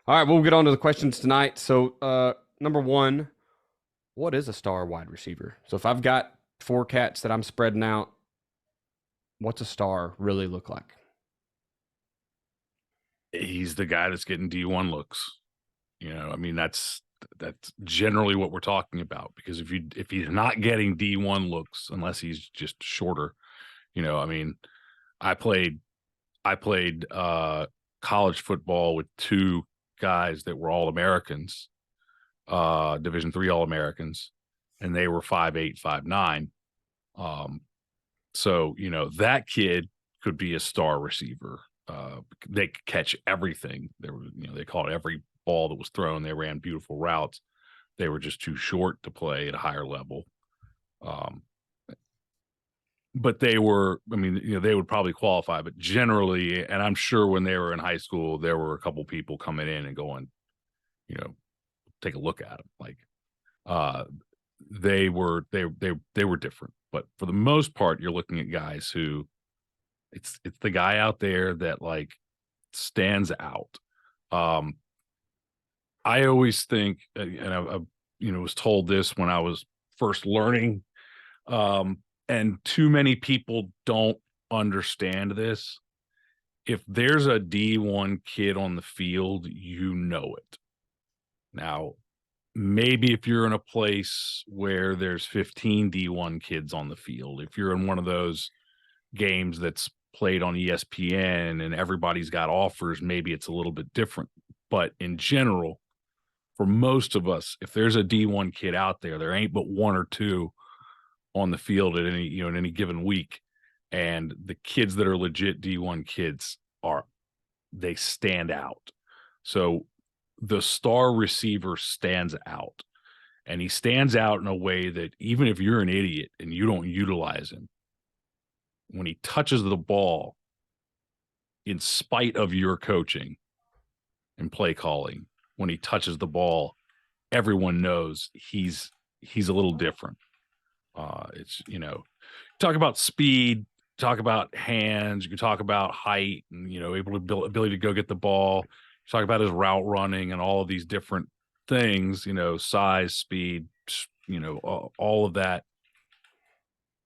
All right, we'll get on to the questions tonight. So, number one, what is a star wide receiver? So, if I've got four cats that I'm spreading out, what's a star really look like? He's the guy that's getting D1 looks. I mean, that's generally what we're talking about, because if he's not getting D1 looks, unless he's just shorter, I mean, I played college football with two guys that were All-Americans, Division III All-Americans, and they were 5'8", 5'9". So, that kid could be a star receiver. They could catch everything. They caught every ball that was thrown. They ran beautiful routes. They were just too short to play at a higher level. But they were, they would probably qualify, but generally, and I'm sure when they were in high school, there were a couple people coming in and going, take a look at them. Like, they were different, but for the most part, you're looking at guys who it's the guy out there that like stands out. I always think, and I was told this when I was first learning, and too many people don't understand this. If there's a D1 kid on the field, you know it. Now, maybe if you're in a place where there's 15 D1 kids on the field, if you're in one of those games that's played on ESPN and everybody's got offers, maybe it's a little bit different. But in general, for most of us, if there's a D1 kid out there, there ain't but one or two on the field at any given week. And the kids that are legit D1 kids they stand out. So the star receiver stands out, and he stands out in a way that even if you're an idiot and you don't utilize him, when he touches the ball, in spite of your coaching and play calling, when he touches the ball, everyone knows he's a little different. It's, talk about speed, talk about hands, you can talk about height and, ability to go get the ball. Talk about his route running and all of these different things, size, speed, all of that.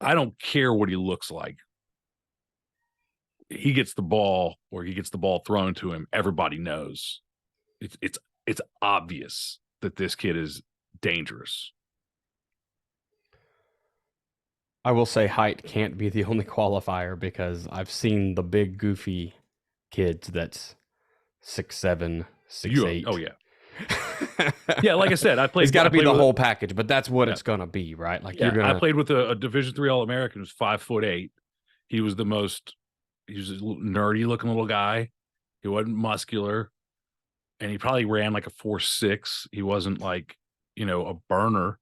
I don't care what he looks like. He gets the ball or he gets the ball thrown to him. Everybody knows it's obvious that this kid is dangerous. I will say height can't be the only qualifier because I've seen the big goofy kids that's 6'7", 6'8". Oh yeah. Yeah, like I said, I played. It's got to be the whole with, package, but that's what it's gonna be, right? Like yeah, I played with a Division III All-American who's 5'8". He was a nerdy looking little guy. He wasn't muscular, and he probably ran like a 4.6. He wasn't like, a burner.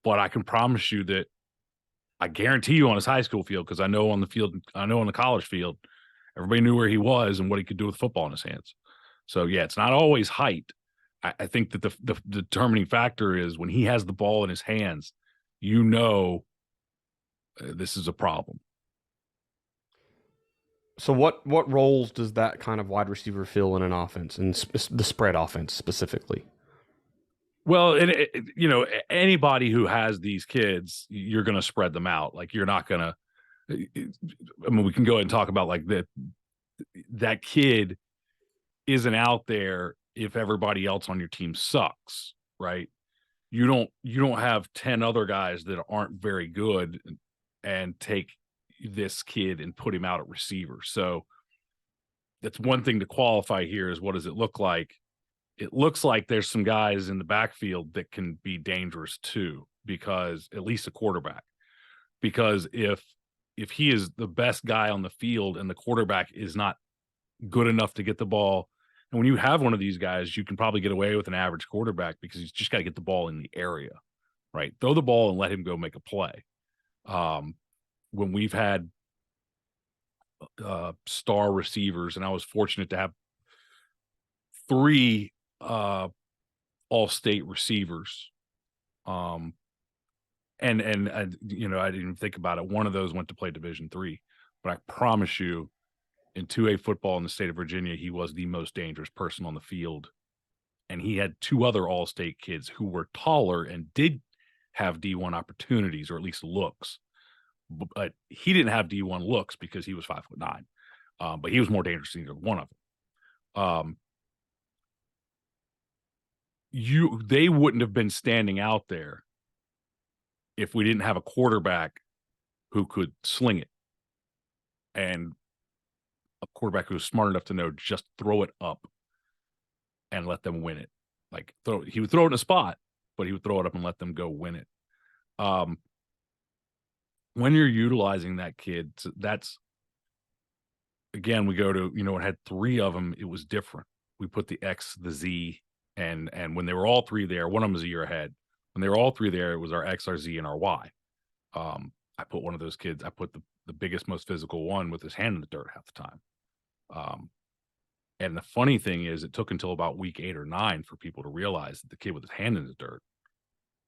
But I can promise you that I guarantee you on his high school field, because I know on the college field, everybody knew where he was and what he could do with football in his hands. So yeah, it's not always height. I think that the determining factor is when he has the ball in his hands, this is a problem. So what roles does that kind of wide receiver fill in an offense, and the spread offense specifically? Well, anybody who has these kids, you're going to spread them out. Like you're not going to. I mean, we can go ahead and talk about like that kid isn't out there if everybody else on your team sucks, right? You don't have 10 other guys that aren't very good and take this kid and put him out at receiver. So that's one thing to qualify here is what does it look like? It looks like there's some guys in the backfield that can be dangerous too, because at least a quarterback, because if he is the best guy on the field and the quarterback is not good enough to get the ball, and when you have one of these guys, you can probably get away with an average quarterback because he's just got to get the ball in the area, right? Throw the ball and let him go make a play. When we've had star receivers, and I was fortunate to have 3 all-state receivers. And I didn't even think about it. One of those went to play Division III, but I promise you, in 2A football in the state of Virginia, he was the most dangerous person on the field. And he had two other all-state kids who were taller and did have D1 opportunities, or at least looks. But he didn't have D1 looks because he was 5'9". But he was more dangerous than either one of them. They wouldn't have been standing out there if we didn't have a quarterback who could sling it, and a quarterback who was smart enough to know just throw it up and let them win it. Like he would throw it in a spot, but he would throw it up and let them go win it. When you're utilizing that kid, that's, again, we go to, it had three of them. It was different. We put the X, the Z, and when they were all three there, one of them was a year ahead. When they were all three there, it was our X, our Z, and our Y. I put one of those kids, I put the biggest, most physical one with his hand in the dirt half the time. And the funny thing is, it took until about week 8 or 9 for people to realize that the kid with his hand in the dirt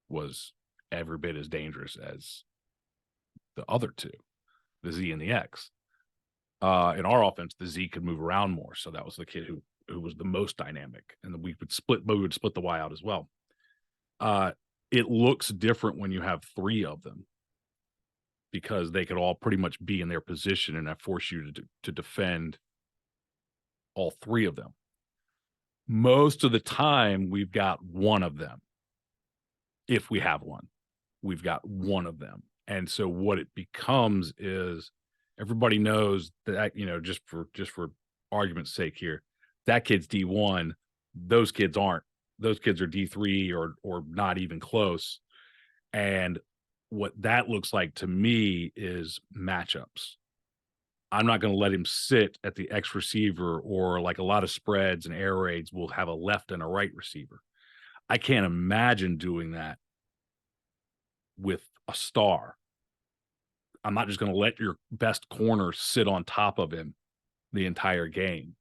was every bit as dangerous as the other two, the Z and the X. In our offense, the Z could move around more, so that was the kid who was the most dynamic, and we would split the Y out as well. It looks different when you have 3 of them, because they could all pretty much be in their position, and that force you to defend all 3 of them. Most of the time, we've got one of them. If we have one, we've got one of them. And so what it becomes is, everybody knows that, just for argument's sake here, that kid's D1, those kids aren't. Those kids are D3 or not even close. And what that looks like to me is matchups. I'm not going to let him sit at the X receiver, or like a lot of spreads and air raids will have a left and a right receiver. I can't imagine doing that with a star. I'm not just going to let your best corner sit on top of him the entire game.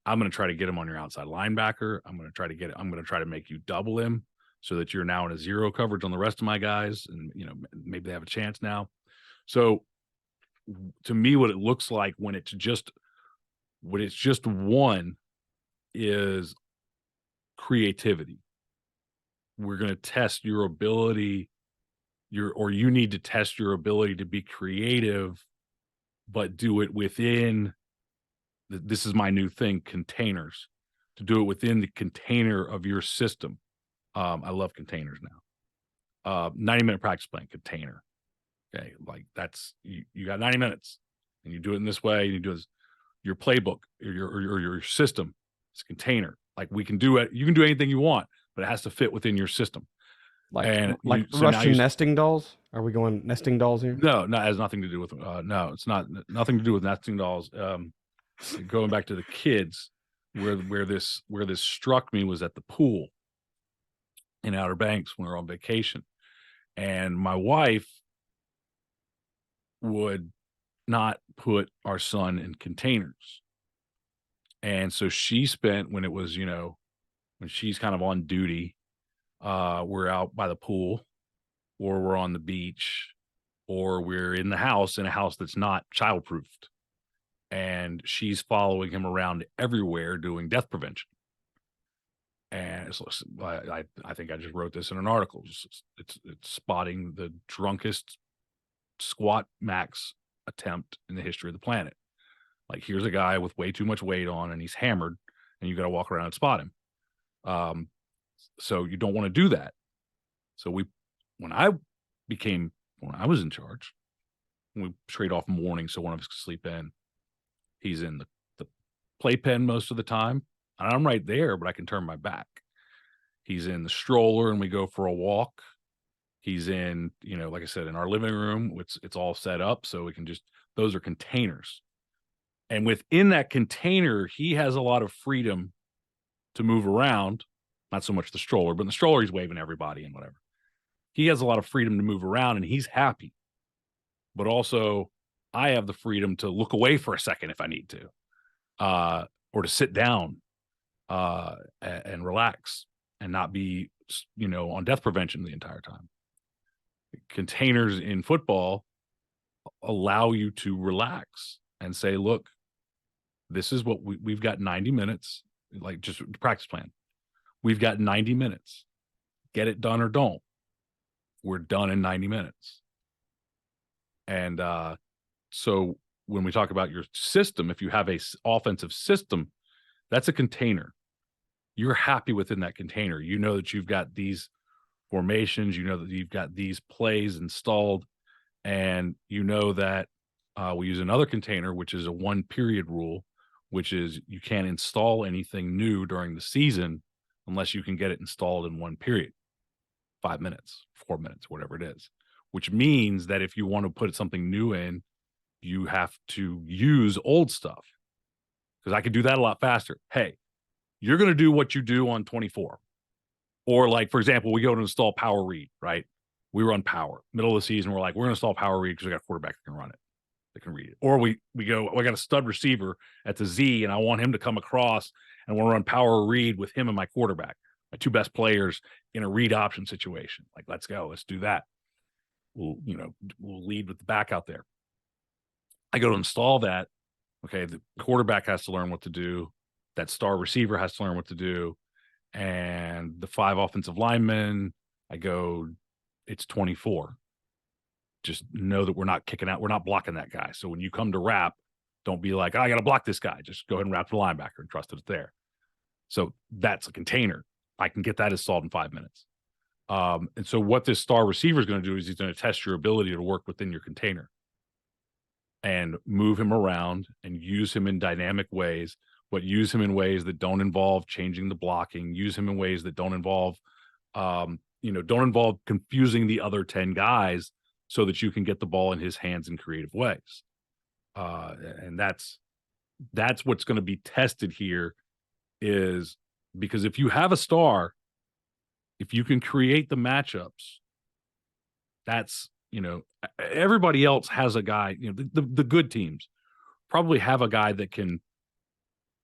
I'm going to try to get him on your outside linebacker. I'm going to try to make you double him so that you're now in a zero coverage on the rest of my guys. And, maybe they have a chance now. So to me, what it looks like when it's just one is creativity. We're going to test your ability, you need to test your ability to be creative, but do it within, this is my new thing, containers, to do it within the container of your system. I love containers now. 90-minute practice plan container. Okay. Like that's, you got 90 minutes and you do it in this way, and you do this, your playbook or your system. It's a container. Like we can do it. You can do anything you want, but it has to fit within your system. Like Russian nesting dolls? Are we going nesting dolls here? No, it has nothing to do with, no, it's nothing to do with nesting dolls. Going back to the kids, where this struck me was at the pool in Outer Banks when we were on vacation. And my wife would not put our son in containers. And so she spent, when it was, when she's kind of on duty, we're out by the pool, or we're on the beach, or we're in the house, in a house that's not childproofed. And she's following him around everywhere doing death prevention. And I think I just wrote this in an article. It's spotting the drunkest squat max attempt in the history of the planet. Like, here's a guy with way too much weight on, and he's hammered, and you got to walk around and spot him. So you don't want to do that. So when I was in charge, we trade off morning so one of us could sleep in. He's in the playpen most of the time. And I'm right there, but I can turn my back. He's in the stroller and we go for a walk. He's in, like I said, in our living room, it's all set up so we can those are containers. And within that container, he has a lot of freedom to move around. Not so much the stroller, but in the stroller, he's waving everybody and whatever. He has a lot of freedom to move around and he's happy. But also, I have the freedom to look away for a second if I need to, or to sit down and relax and not be, on death prevention the entire time. Containers in football allow you to relax and say, look, This is what we've got 90 minutes, like just practice plan. We've got 90 minutes. Get it done or don't. We're done in 90 minutes. And so when we talk about your system, if you have a offensive system, that's a container. You're happy within that container. You know that you've got these formations, you know that you've got these plays installed, and you know that we use another container, which is a 1 period rule, which is you can't install anything new during the season unless you can get it installed in 1 period, 5 minutes, 4 minutes, whatever it is, which means that if you want to put something new in, you have to use old stuff, because I could do that a lot faster. Hey, you're going to do what you do on 24. Or like, for example, we go to install power read, right? We run power. Middle of the season, we're like, we're going to install power read because we got a quarterback that can run it, that can read it. Or we go, I got a stud receiver at the Z and I want him to come across and I want to run power read with him and my quarterback, my two best players in a read option situation. Like, let's go, let's do that. We'll lead with the back out there. I go to install that. Okay, the quarterback has to learn what to do. That star receiver has to learn what to do. And the 5 offensive linemen, I go, it's 24. Just know that we're not kicking out, we're not blocking that guy. So when you come to wrap, don't be like, oh, I got to block this guy. Just go ahead and wrap the linebacker and trust that it's there. So that's a container. I can get that installed in 5 minutes. And so what this star receiver is going to do is he's going to test your ability to work within your container and move him around and use him in dynamic ways, but use him in ways that don't involve changing the blocking, use him in ways that don't involve, don't involve confusing the other 10 guys so that you can get the ball in his hands in creative ways. And that's what's going to be tested here, is because if you have a star, if you can create the matchups, that's, everybody else has a guy, the good teams probably have a guy that can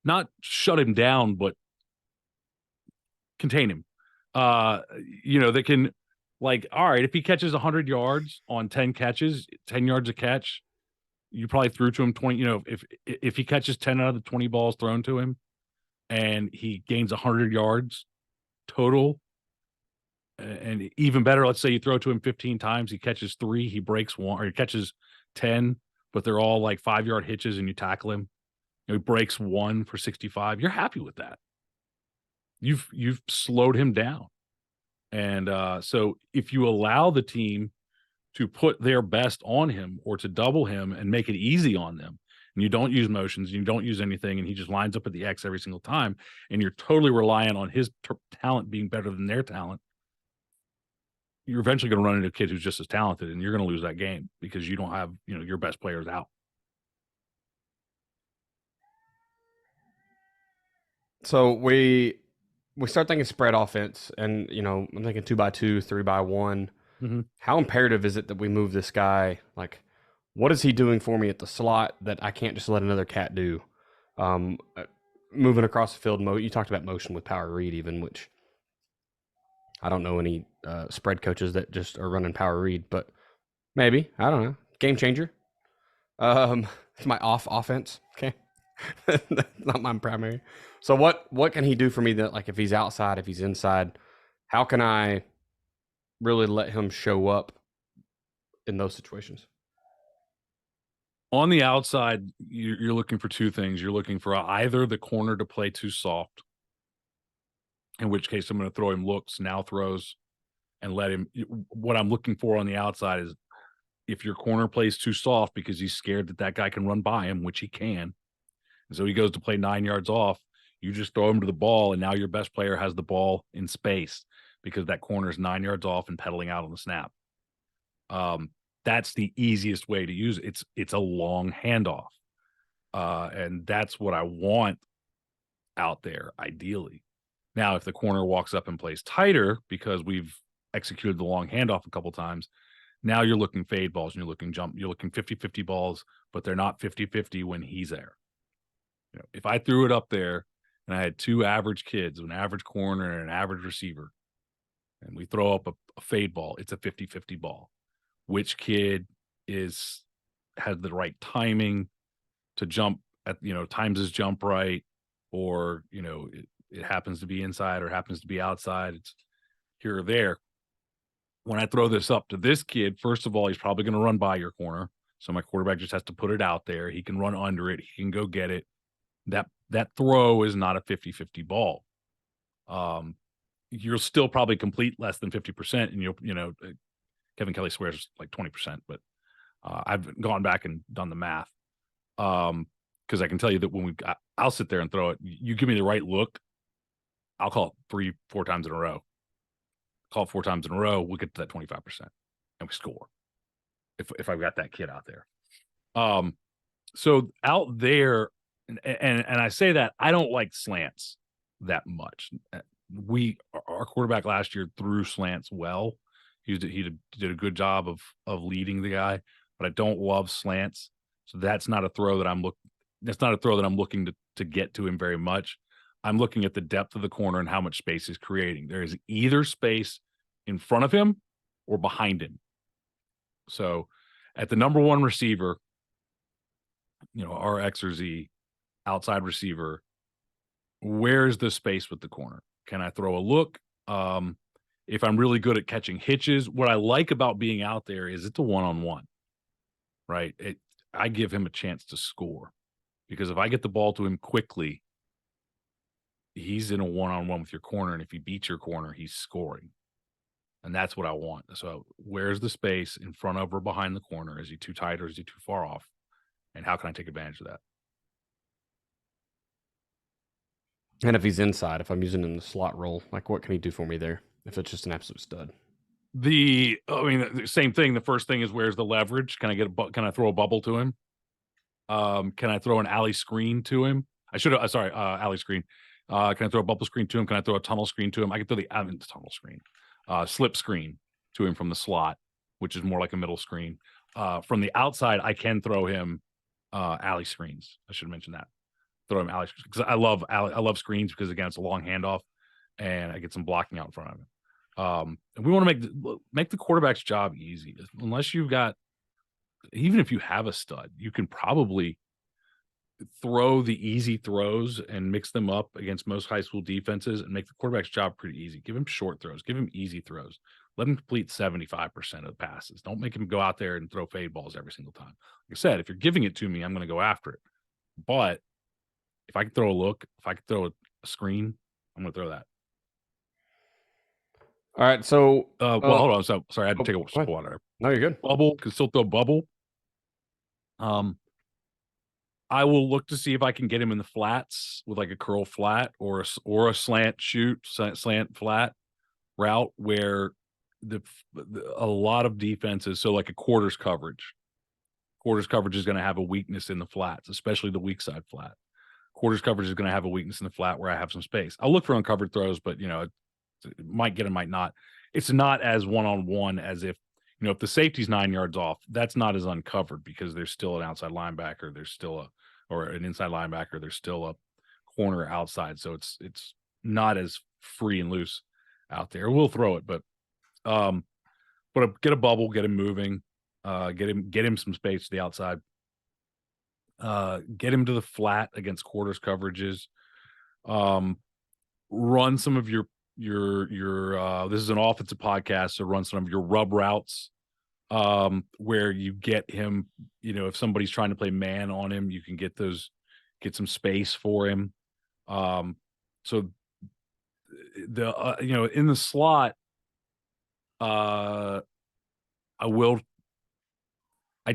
not shut him down, but contain him. That can, like, all right, if he catches 100 yards on 10 catches, 10 yards a catch, you probably threw to him 20, if he catches 10 out of the 20 balls thrown to him and he gains 100 yards total, and even better, let's say you throw to him 15 times, he catches 3, he breaks 1, or he catches 10, but they're all like 5-yard hitches and you tackle him. He breaks 1 for 65. You're happy with that. You've slowed him down. And so if you allow the team to put their best on him or to double him and make it easy on them, and you don't use motions, you don't use anything, and he just lines up at the X every single time, and you're totally reliant on his talent being better than their talent, you're eventually going to run into a kid who's just as talented, and you're going to lose that game because you don't have, your best players out. So we start thinking spread offense, and I'm thinking 2x2, 3x1. Mm-hmm. How imperative is it that we move this guy? Like, what is he doing for me at the slot that I can't just let another cat do? Moving across the field, you talked about motion with power read, even, which I don't know any spread coaches that just are running power read, but maybe, I don't know. Game changer. It's my offense. Okay. Not my primary. So what can he do for me that, like, if he's outside, if he's inside, how can I really let him show up in those situations? On the outside, you're looking for 2 things. You're looking for either the corner to play too soft, in which case I'm going to throw him looks, now throws, and let him. What I'm looking for on the outside is if your corner plays too soft because he's scared that guy can run by him, which he can, and so he goes to play 9 yards off, you just throw him to the ball, and now your best player has the ball in space because that corner is 9 yards off and pedaling out on the snap. That's the easiest way to use it. It's a long handoff. And that's what I want out there, ideally. Now, if the corner walks up and plays tighter because we've executed the long handoff a couple times, now you're looking fade balls and you're looking 50-50 balls, but they're not 50-50 when he's there. If I threw it up there and I had 2 average kids, an average corner and an average receiver, and we throw up a fade ball, it's a 50-50 ball. Which kid has the right timing to jump at, times his jump right, or, it happens to be inside or happens to be outside. It's here or there. When I throw this up to this kid, first of all, he's probably going to run by your corner. So my quarterback just has to put it out there. He can run under it. He can go get it. That throw is not a 50-50 ball. You'll still probably complete less than 50%, and Kevin Kelly swears like 20%, but I've gone back and done the math. Because I can tell you that I'll sit there and throw it. You give me the right look, I'll call it 3-4 times in a row. Call it 4 times in a row, we'll get to that 25% and we score. If I've got that kid out there. So out there, and I say that I don't like slants that much. Our quarterback last year threw slants well. He did a good job of leading the guy, but I don't love slants. So that's not a throw that I'm looking to get to him very much. I'm looking at the depth of the corner and how much space he's creating. There is either space in front of him or behind him. So at the number one receiver, our X or Z outside receiver, where's the space with the corner? Can I throw a look? If I'm really good at catching hitches, what I like about being out there is it's a one-on-one, right? I give him a chance to score, because if I get the ball to him quickly, he's in a one-on-one with your corner, and if he beats your corner, he's scoring. And that's what I want. So where's the space in front of or behind the corner? Is he too tight or is he too far off? And how can I take advantage of that? And if he's inside, if I'm using him in the slot role, like what can he do for me there if it's just an absolute stud? The same thing. The first thing is, where's the leverage? Can I throw a bubble to him? Can I throw an alley screen to him? Alley screen. Can I throw a bubble screen to him? Can I throw a tunnel screen to him? I can throw the tunnel screen, slip screen to him from the slot, which is more like a middle screen. From the outside, I can throw him alley screens. I should mention that. Throw him alley screens, because I love screens, because again, it's a long handoff and I get some blocking out in front of him. And we want to make the quarterback's job easy. Unless you've got, even if you have a stud, you can probably throw the easy throws and mix them up against most high school defenses and make the quarterback's job pretty easy. Give him short throws, give him easy throws. Let him complete 75% of the passes. Don't make him go out there and throw fade balls every single time. Like I said, if you're giving it to me, I'm going to go after it. But if I can throw a look, if I can throw a screen, I'm going to throw that. All right. So, hold on. So sorry, I had to take a sip of water. No, you're good. Bubble, can still throw bubble. I will look to see if I can get him in the flats with like a curl flat or a slant flat route, where a lot of defenses, so like a quarters coverage is going to have a weakness in the flats, especially the weak side flat. Quarters coverage is going to have a weakness in the flat where I have some space. I'll look for uncovered throws, but it might get him, might not. It's not as one-on-one as if the safety's 9 yards off, that's not as uncovered, because there's still an outside linebacker, or an inside linebacker, there's still a corner outside. So it's not as free and loose out there. We'll throw it, but get a bubble, get him moving, get him some space to the outside, get him to the flat against quarters coverages, run some of your this is an offensive podcast, so run some of your rub routes, where you get him, if somebody's trying to play man on him, you can get some space for him. So in the slot, I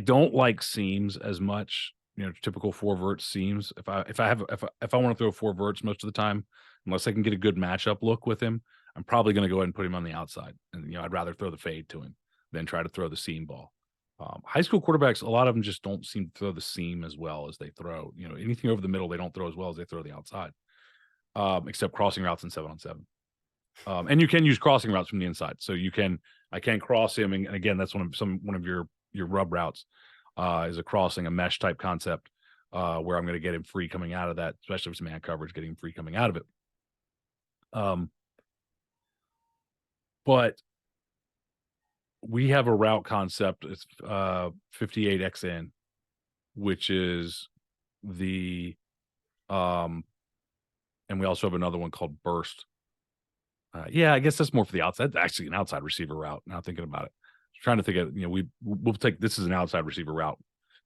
don't like seams as much, typical four vert seams. If I want to throw four verts most of the time, unless I can get a good matchup look with him, I'm probably going to go ahead and put him on the outside. And, I'd rather throw the fade to him than try to throw the seam ball. High school quarterbacks, a lot of them just don't seem to throw the seam as well as they throw, anything over the middle, they don't throw as well as they throw the outside, except crossing routes in 7-on-7. And you can use crossing routes from the inside. So I can cross him. And again, that's one of your rub routes, is a mesh type concept, where I'm going to get him free coming out of that, especially if it's man coverage, getting him free coming out of it. But we have a route concept. It's 58XN, which is the and we also have another one called burst. Yeah, I guess that's more for the outside. That's actually an outside receiver route. Now thinking about it, trying to think of, we'll take, this is an outside receiver route.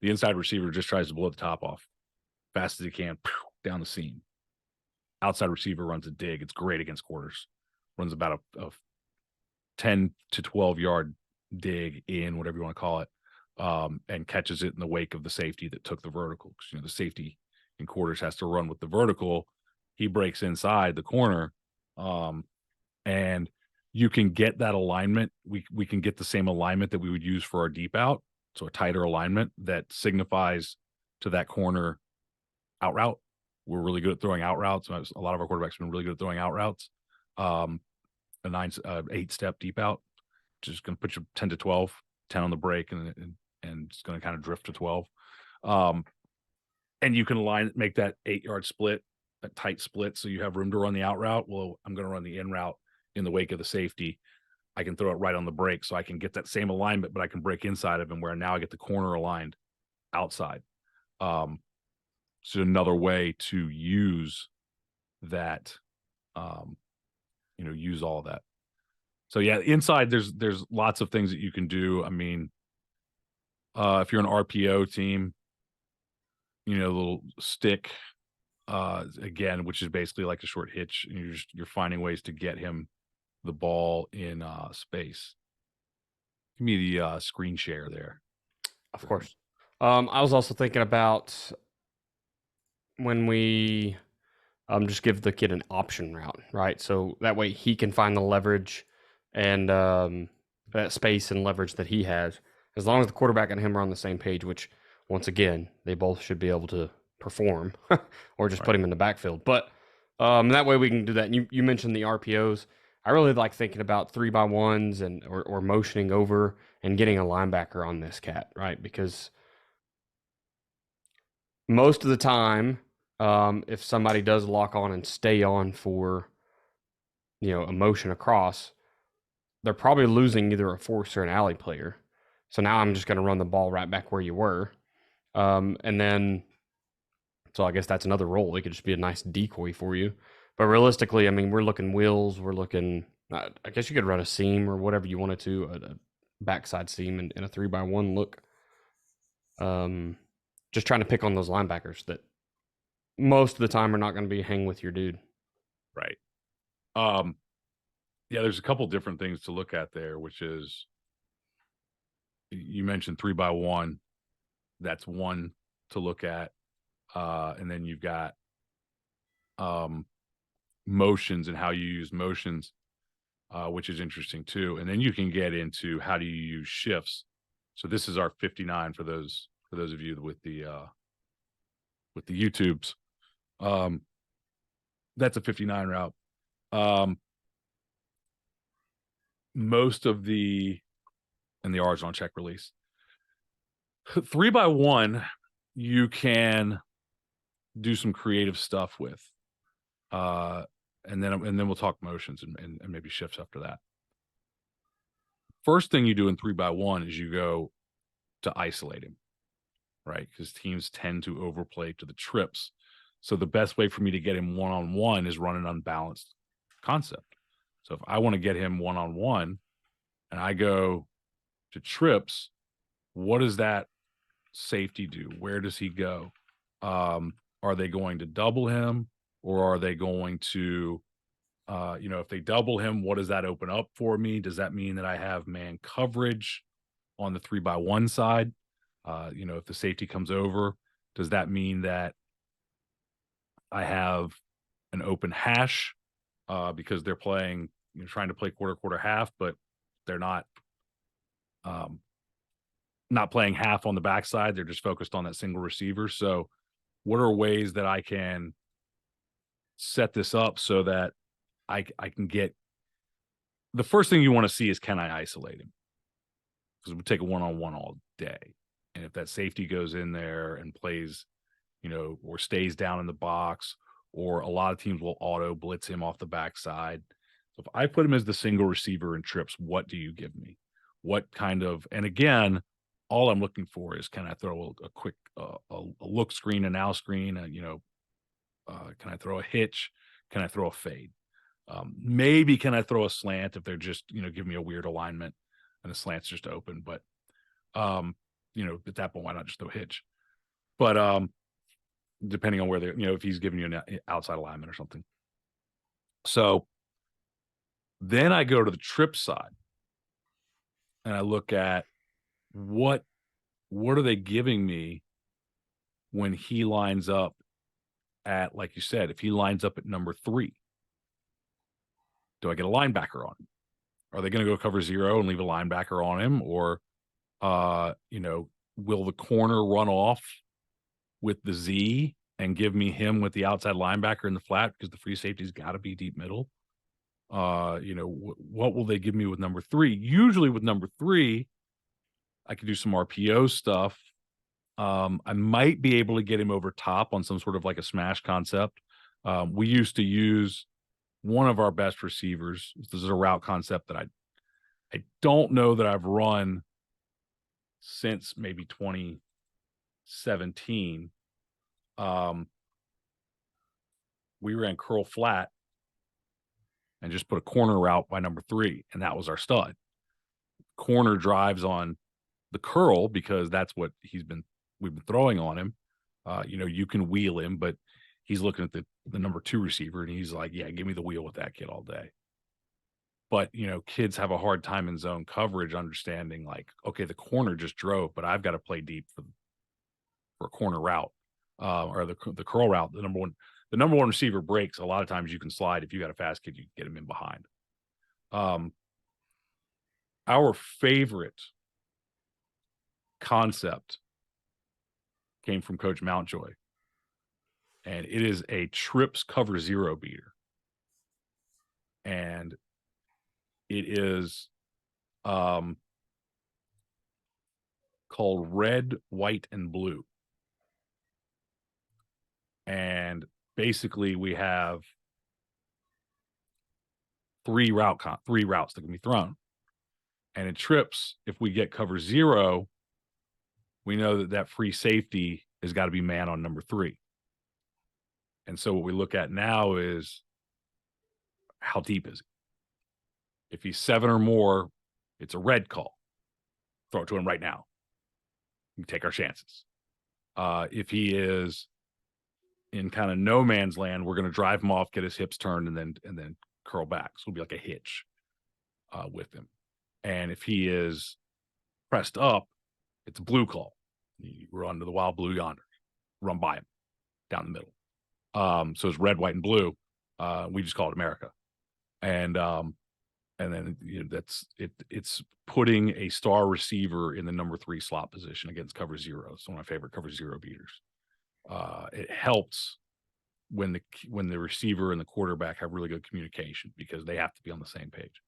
The inside receiver just tries to blow the top off fast as he can, down the seam. Outside receiver runs a dig. It's great against quarters. Runs about a 10 to 12 yard dig in, whatever you want to call it, and catches it in the wake of the safety that took the vertical. The safety in quarters has to run with the vertical. He breaks inside the corner, and you can get that alignment. We can get the same alignment that we would use for our deep out, so a tighter alignment that signifies to that corner out route. We're really good at throwing out routes. A lot of our quarterbacks have been really good at throwing out routes. A 8-step deep out, just going to put you 10 to 12, 10 on the break, and it's going to kind of drift to 12. And you can make that 8-yard split, a tight split, so you have room to run the out route. Well, I'm going to run the in route in the wake of the safety. I can throw it right on the break, so I can get that same alignment, but I can break inside of him, where now I get the corner aligned outside. So another way to use that, use all of that. So yeah, inside there's lots of things that you can do. I mean, if you're an RPO team, little stick, again, which is basically like a short hitch, and you're finding ways to get him the ball in space. Give me the screen share there. Of course. I was also thinking about when we just give the kid an option route, right? So that way he can find the leverage and that space and leverage that he has, as long as the quarterback and him are on the same page, which, once again, they both should be able to perform, or just put him in the backfield. But that way we can do that. And you mentioned the RPOs. I really like thinking about 3x1s and or motioning over and getting a linebacker on this cat, right? Because most of the time, if somebody does lock on and stay on for, a motion across, they're probably losing either a force or an alley player. So now I'm just going to run the ball right back where you were. And then, so I guess that's another role. It could just be a nice decoy for you. But realistically, I mean, we're looking wheels. We're looking, I guess you could run a seam or whatever you wanted to, a backside seam in a 3x1 look. Just trying to pick on those linebackers that most of the time are not going to be hang with your dude. Right. Yeah, there's a couple different things to look at there, which is, you mentioned 3x1. That's one to look at. And then you've got motions and how you use motions, which is interesting too. And then you can get into how do you use shifts. So this is our 59 for those of you with the YouTubes. That's a 59 route. Most of the R's on check release. 3x1, you can do some creative stuff with. And then we'll talk motions and maybe shifts after that. First thing you do in 3x1 is you go to isolate him, right? Because teams tend to overplay to the trips. So the best way for me to get him one-on-one is run an unbalanced concept. So if I want to get him one-on-one and I go to trips, what does that safety do? Where does he go? Are they going to double him, or are they going to, if they double him, what does that open up for me? Does that mean that I have man coverage on the 3x1 side? If the safety comes over, does that mean that I have an open hash because they're playing, trying to play quarter half, but they're not playing half on the backside. They're just focused on that single receiver. So what are ways that I can set this up so that I can get, the first thing you want to see is, can I isolate him? Because it would take a one-on-one all day. And if that safety goes in there and plays, or stays down in the box, or a lot of teams will auto blitz him off the backside. So if I put him as the single receiver in trips, what do you give me? What kind of, and again, all I'm looking for is, can I throw a quick a look screen, an out screen, can I throw a hitch? Can I throw a fade? Maybe can I throw a slant if they're just, give me a weird alignment and the slant's just open. But at that point, why not just throw a hitch? But depending on where they're, if he's giving you an outside alignment or something. So then I go to the trip side and I look at what are they giving me when he lines up at, like you said, if he lines up at number 3, do I get a linebacker on him? Are they going to go cover 0 and leave a linebacker on him? Or, will the corner run off with the Z and give me him with the outside linebacker in the flat because the free safety's got to be deep middle? What will they give me with number 3? Usually with number 3, I could do some RPO stuff. I might be able to get him over top on some sort of like a smash concept. We used to use one of our best receivers. This is a route concept that I don't know that I've run since maybe 2017. We ran curl flat and just put a corner route by number 3, and that was our stud. Corner drives on the curl because that's what we've been throwing on him. You can wheel him, but he's looking at the number 2 receiver and he's like, yeah, give me the wheel with that kid all day. But, kids have a hard time in zone coverage understanding, like, okay, the corner just drove, but I've got to play deep for a corner route, or the curl route. The number one receiver breaks. A lot of times you can slide. If you got a fast kid, you can get him in behind. Our favorite concept came from Coach Mountjoy, and it is a trips cover 0 beater. And it is called red, white, and blue. And basically we have 3 routes that can be thrown. And in trips, if we get cover 0, we know that free safety has got to be man on number 3. And so what we look at now is, how deep is he? If he's 7 or more, it's a red call. Throw it to him right now. We take our chances. If he is in kind of no man's land, we're going to drive him off, get his hips turned, and then curl back. So it'll be like a hitch with him. And if he is pressed up, it's a blue call. You run to the wild blue yonder, run by him down the middle. So it's red, white, and blue. We just call it America. And then that's it. It's putting a star receiver in the number 3 slot position against cover 0. It's one of my favorite cover 0 beaters. It helps when the receiver and the quarterback have really good communication because they have to be on the same page.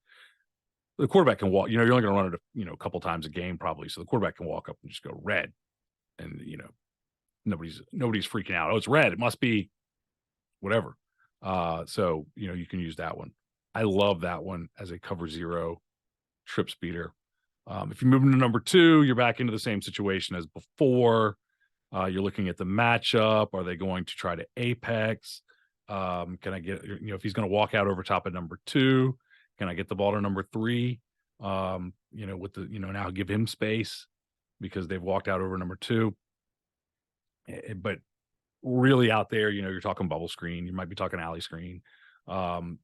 The quarterback can walk. You're only going to run it a couple times a game probably, so the quarterback can walk up and just go red, and nobody's freaking out. Oh, it's red. It must be whatever. So you can use that one. I love that one as a cover 0 trip speeder. If you move into number 2, you're back into the same situation as before. You're looking at the matchup. Are they going to try to apex? Can I get, if he's going to walk out over top of number 2, can I get the ball to number 3? With the, now give him space because they've walked out over number 2. But really out there, you're talking bubble screen. You might be talking alley screen. And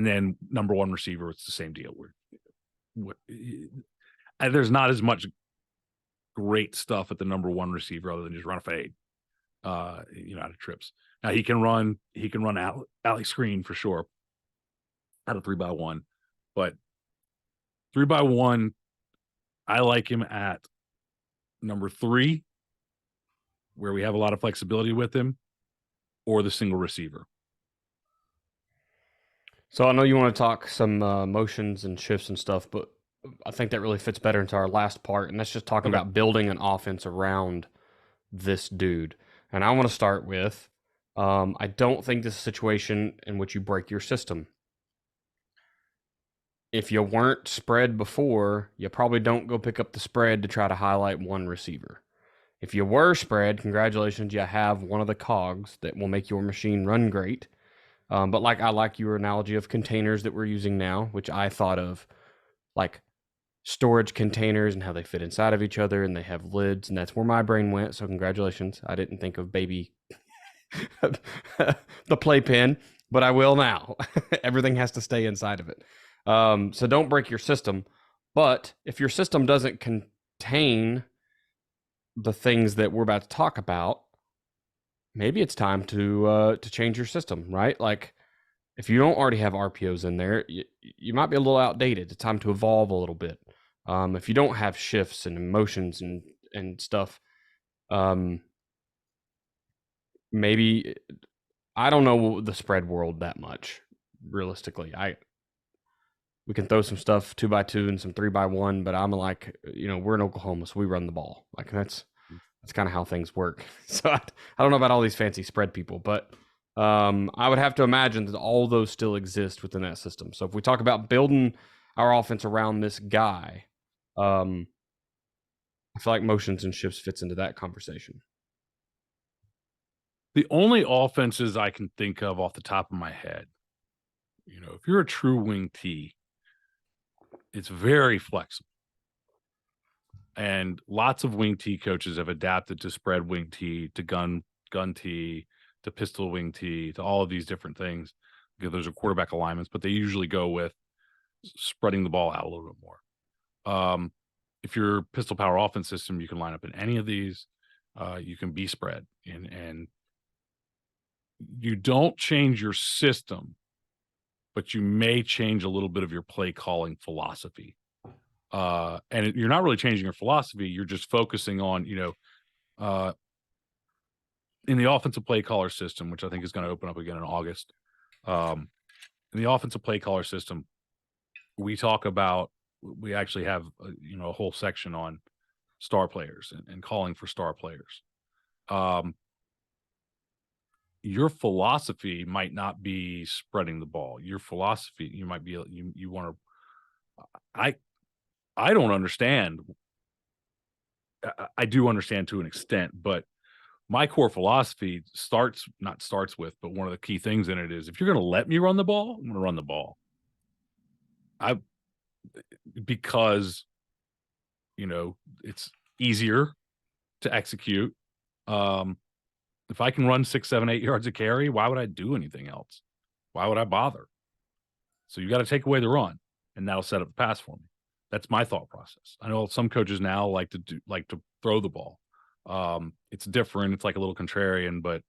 then number 1 receiver, it's the same deal. There's not as much great stuff at the number 1 receiver other than just run a fade, out of trips. Now he can run alley screen for sure out of 3x1, but 3x1, I like him at number 3, where we have a lot of flexibility with him, or the single receiver. So I know you want to talk some motions and shifts and stuff, but I think that really fits better into our last part, and that's just talking about building an offense around this dude. And I want to start with, I don't think this is a situation in which you break your system. if you weren't spread before, you probably don't go pick up the spread to try to highlight one receiver. If you were spread, congratulations, you have one of the cogs that will make your machine run great. But like I like your analogy of containers that we're using now, which I thought of like storage containers and how they fit inside of each other and they have lids, and that's where my brain went. So congratulations. I didn't think of baby the playpen, but I will now. Everything has to stay inside of it. So don't break your system. But if your system doesn't contain the things that we're about to talk about, maybe it's time to change your system, right? Like if you don't already have RPOs in there, you might be a little outdated. It's time to evolve a little bit. If you don't have shifts and emotions and stuff, maybe I don't know the spread world that much. Realistically, we can throw some stuff 2x2 and some 3x1, but I'm like, we're in Oklahoma, so we run the ball. Like that's kind of how things work. So I don't know about all these fancy spread people, but I would have to imagine that all those still exist within that system. So if we talk about building our offense around this guy, I feel like motions and shifts fits into that conversation. The only offenses I can think of off the top of my head, if you're a true wing T, it's very flexible. And lots of wing T coaches have adapted to spread wing T, to gun T, to pistol wing T, to all of these different things. Because those are quarterback alignments, but they usually go with spreading the ball out a little bit more. If you're pistol power offense system, you can line up in any of these. You can be spread, and you don't change your system, but you may change a little bit of your play calling philosophy. And you're not really changing your philosophy. You're just focusing on, in the offensive play caller system, which I think is going to open up again in August. In the offensive play caller system, we actually have, a whole section on star players and calling for star players. Your philosophy might not be spreading the ball. Your philosophy, you might be, you want to, I don't understand. I do understand to an extent, but my core philosophy not starts with, but one of the key things in it is if you're going to let me run the ball, I'm going to run the ball. Because, it's easier to execute. If I can run 6, 7, 8 yards of carry, why would I do anything else? Why would I bother? So you got to take away the run, and that'll set up the pass for me. That's my thought process. I know some coaches now like to throw the ball. It's different. It's like a little contrarian, but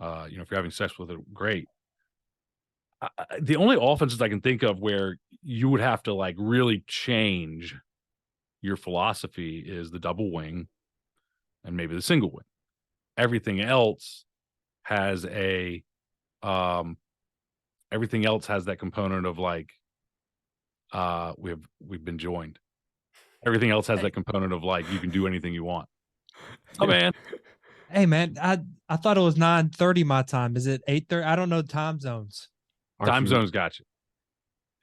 if you're having sex with it, great. The only offenses I can think of where you would have to like really change your philosophy is the double wing and maybe the single wing. Everything else has that component of like we've been joined. Everything else has that component of like you can do anything you want. Oh man. Hey man, I thought it was 9:30 my time. Is it 8:30? I don't know time zones. Time zones got you.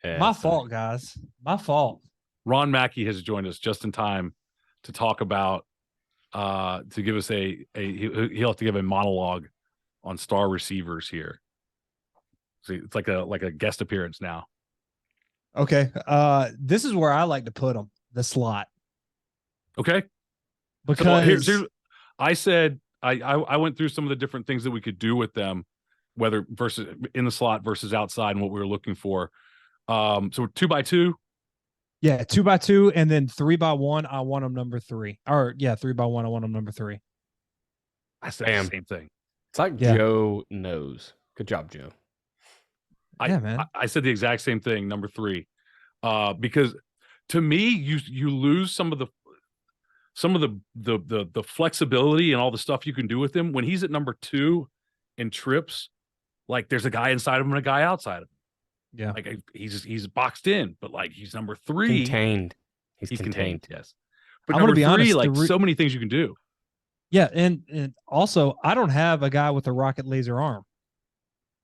Yeah, My fault, guys. My fault. Ron Mackey has joined us just in time to talk about to give us he'll have to give a monologue on star receivers here. See, it's like a guest appearance now. Okay. This is where I like to put them, the slot. Okay. Because so here's I said I went through some of the different things that we could do with them, whether versus in the slot versus outside and what we were looking for. So 2x2. Yeah, 2x2 and then 3x1. I want them number 3. Or yeah, 3x1. I want them number 3. I said the same thing. It's like Joe knows. Good job, Joe. Man. I said the exact same thing, number 3. Because to me, you lose some of the flexibility and all the stuff you can do with him when he's at number 2 in trips. Like there's a guy inside of him and a guy outside of him. Yeah, like he's boxed in, but like he's number 3. Contained. He's contained. Yes, but I'm number gonna be 3, honest, like so many things you can do. Yeah, and also I don't have a guy with a rocket laser arm.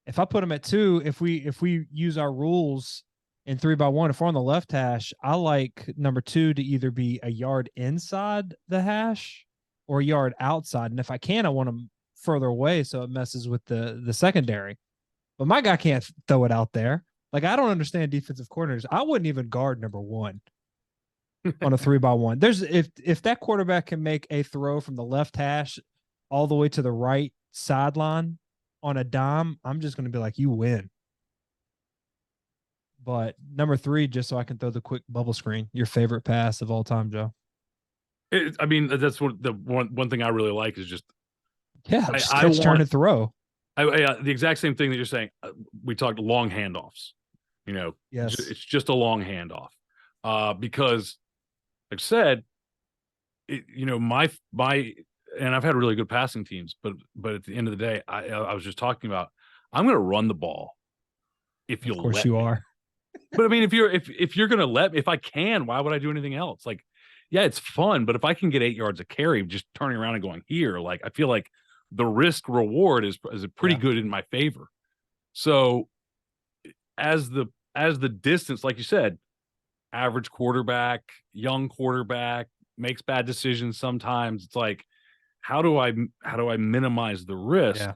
If I put him at 2, if we use our rules in 3x1, if we're on the left hash, I like number 2 to either be a yard inside the hash or a yard outside. And if I can, I want them further away so it messes with the secondary. But my guy can't throw it out there. Like, I don't understand defensive coordinators. I wouldn't even guard number 1 on a 3x1. There's if that quarterback can make a throw from the left hash all the way to the right sideline on a dime, I'm just going to be like, you win. But number 3, just so I can throw the quick bubble screen, your favorite pass of all time, Joe. I mean, that's what the one thing I really like is just Just I catch, turn, want and throw. the exact same thing that you're saying. We talked long handoffs. You know, Yes. it's just a long handoff. Because, like I said, my and I've had really good passing teams, but at the end of the day, I was just talking about I'm going to run the ball if you'll Of course let you me. are. But I mean, if you're going to let me, if I can, why would I do anything else? Like, yeah, it's fun, but if I can get 8 yards of carry, just turning around and going here, like I feel like the risk reward is pretty good in my favor. So as the distance, like you said, average quarterback, young quarterback makes bad decisions sometimes. It's like, how do I minimize the risk? Yeah.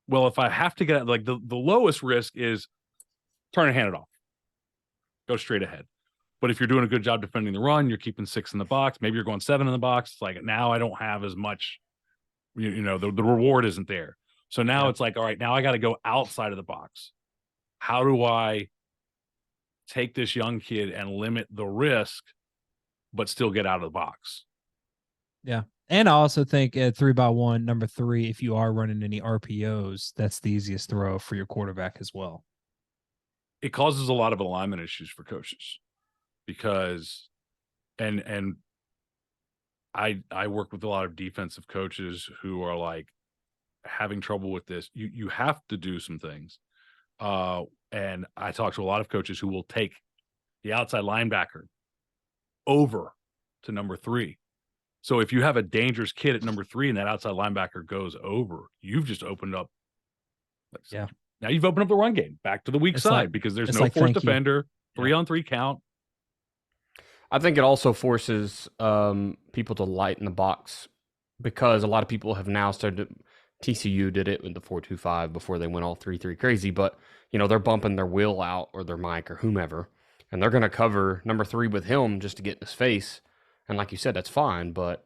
Well, if I have to get like the lowest risk is turn and hand it off, go straight ahead. But if you're doing a good job defending the run, you're keeping 6 in the box. Maybe you're going 7 in the box. It's like now I don't have as much, the reward isn't there. So now it's like, all right, now I got to go outside of the box. How do I take this young kid and limit the risk, but still get out of the box? Yeah. And I also think at 3x1, number 3, if you are running any RPOs, that's the easiest throw for your quarterback as well. It causes a lot of alignment issues for coaches because, and I work with a lot of defensive coaches who are like having trouble with this. You have to do some things. And I talk to a lot of coaches who will take the outside linebacker over to number 3. So if you have a dangerous kid at number 3 and that outside linebacker goes over, you've just opened up. Now you've opened up the run game back to the weak side because there's no forced defender, 3-on-3 count. I think it also forces people to lighten the box because a lot of people have now started to, TCU did it with the 4-2-5 before they went all 3-3 crazy, but they're bumping their Will out or their Mike or whomever, and they're going to cover number 3 with him just to get in his face. And like you said, that's fine, but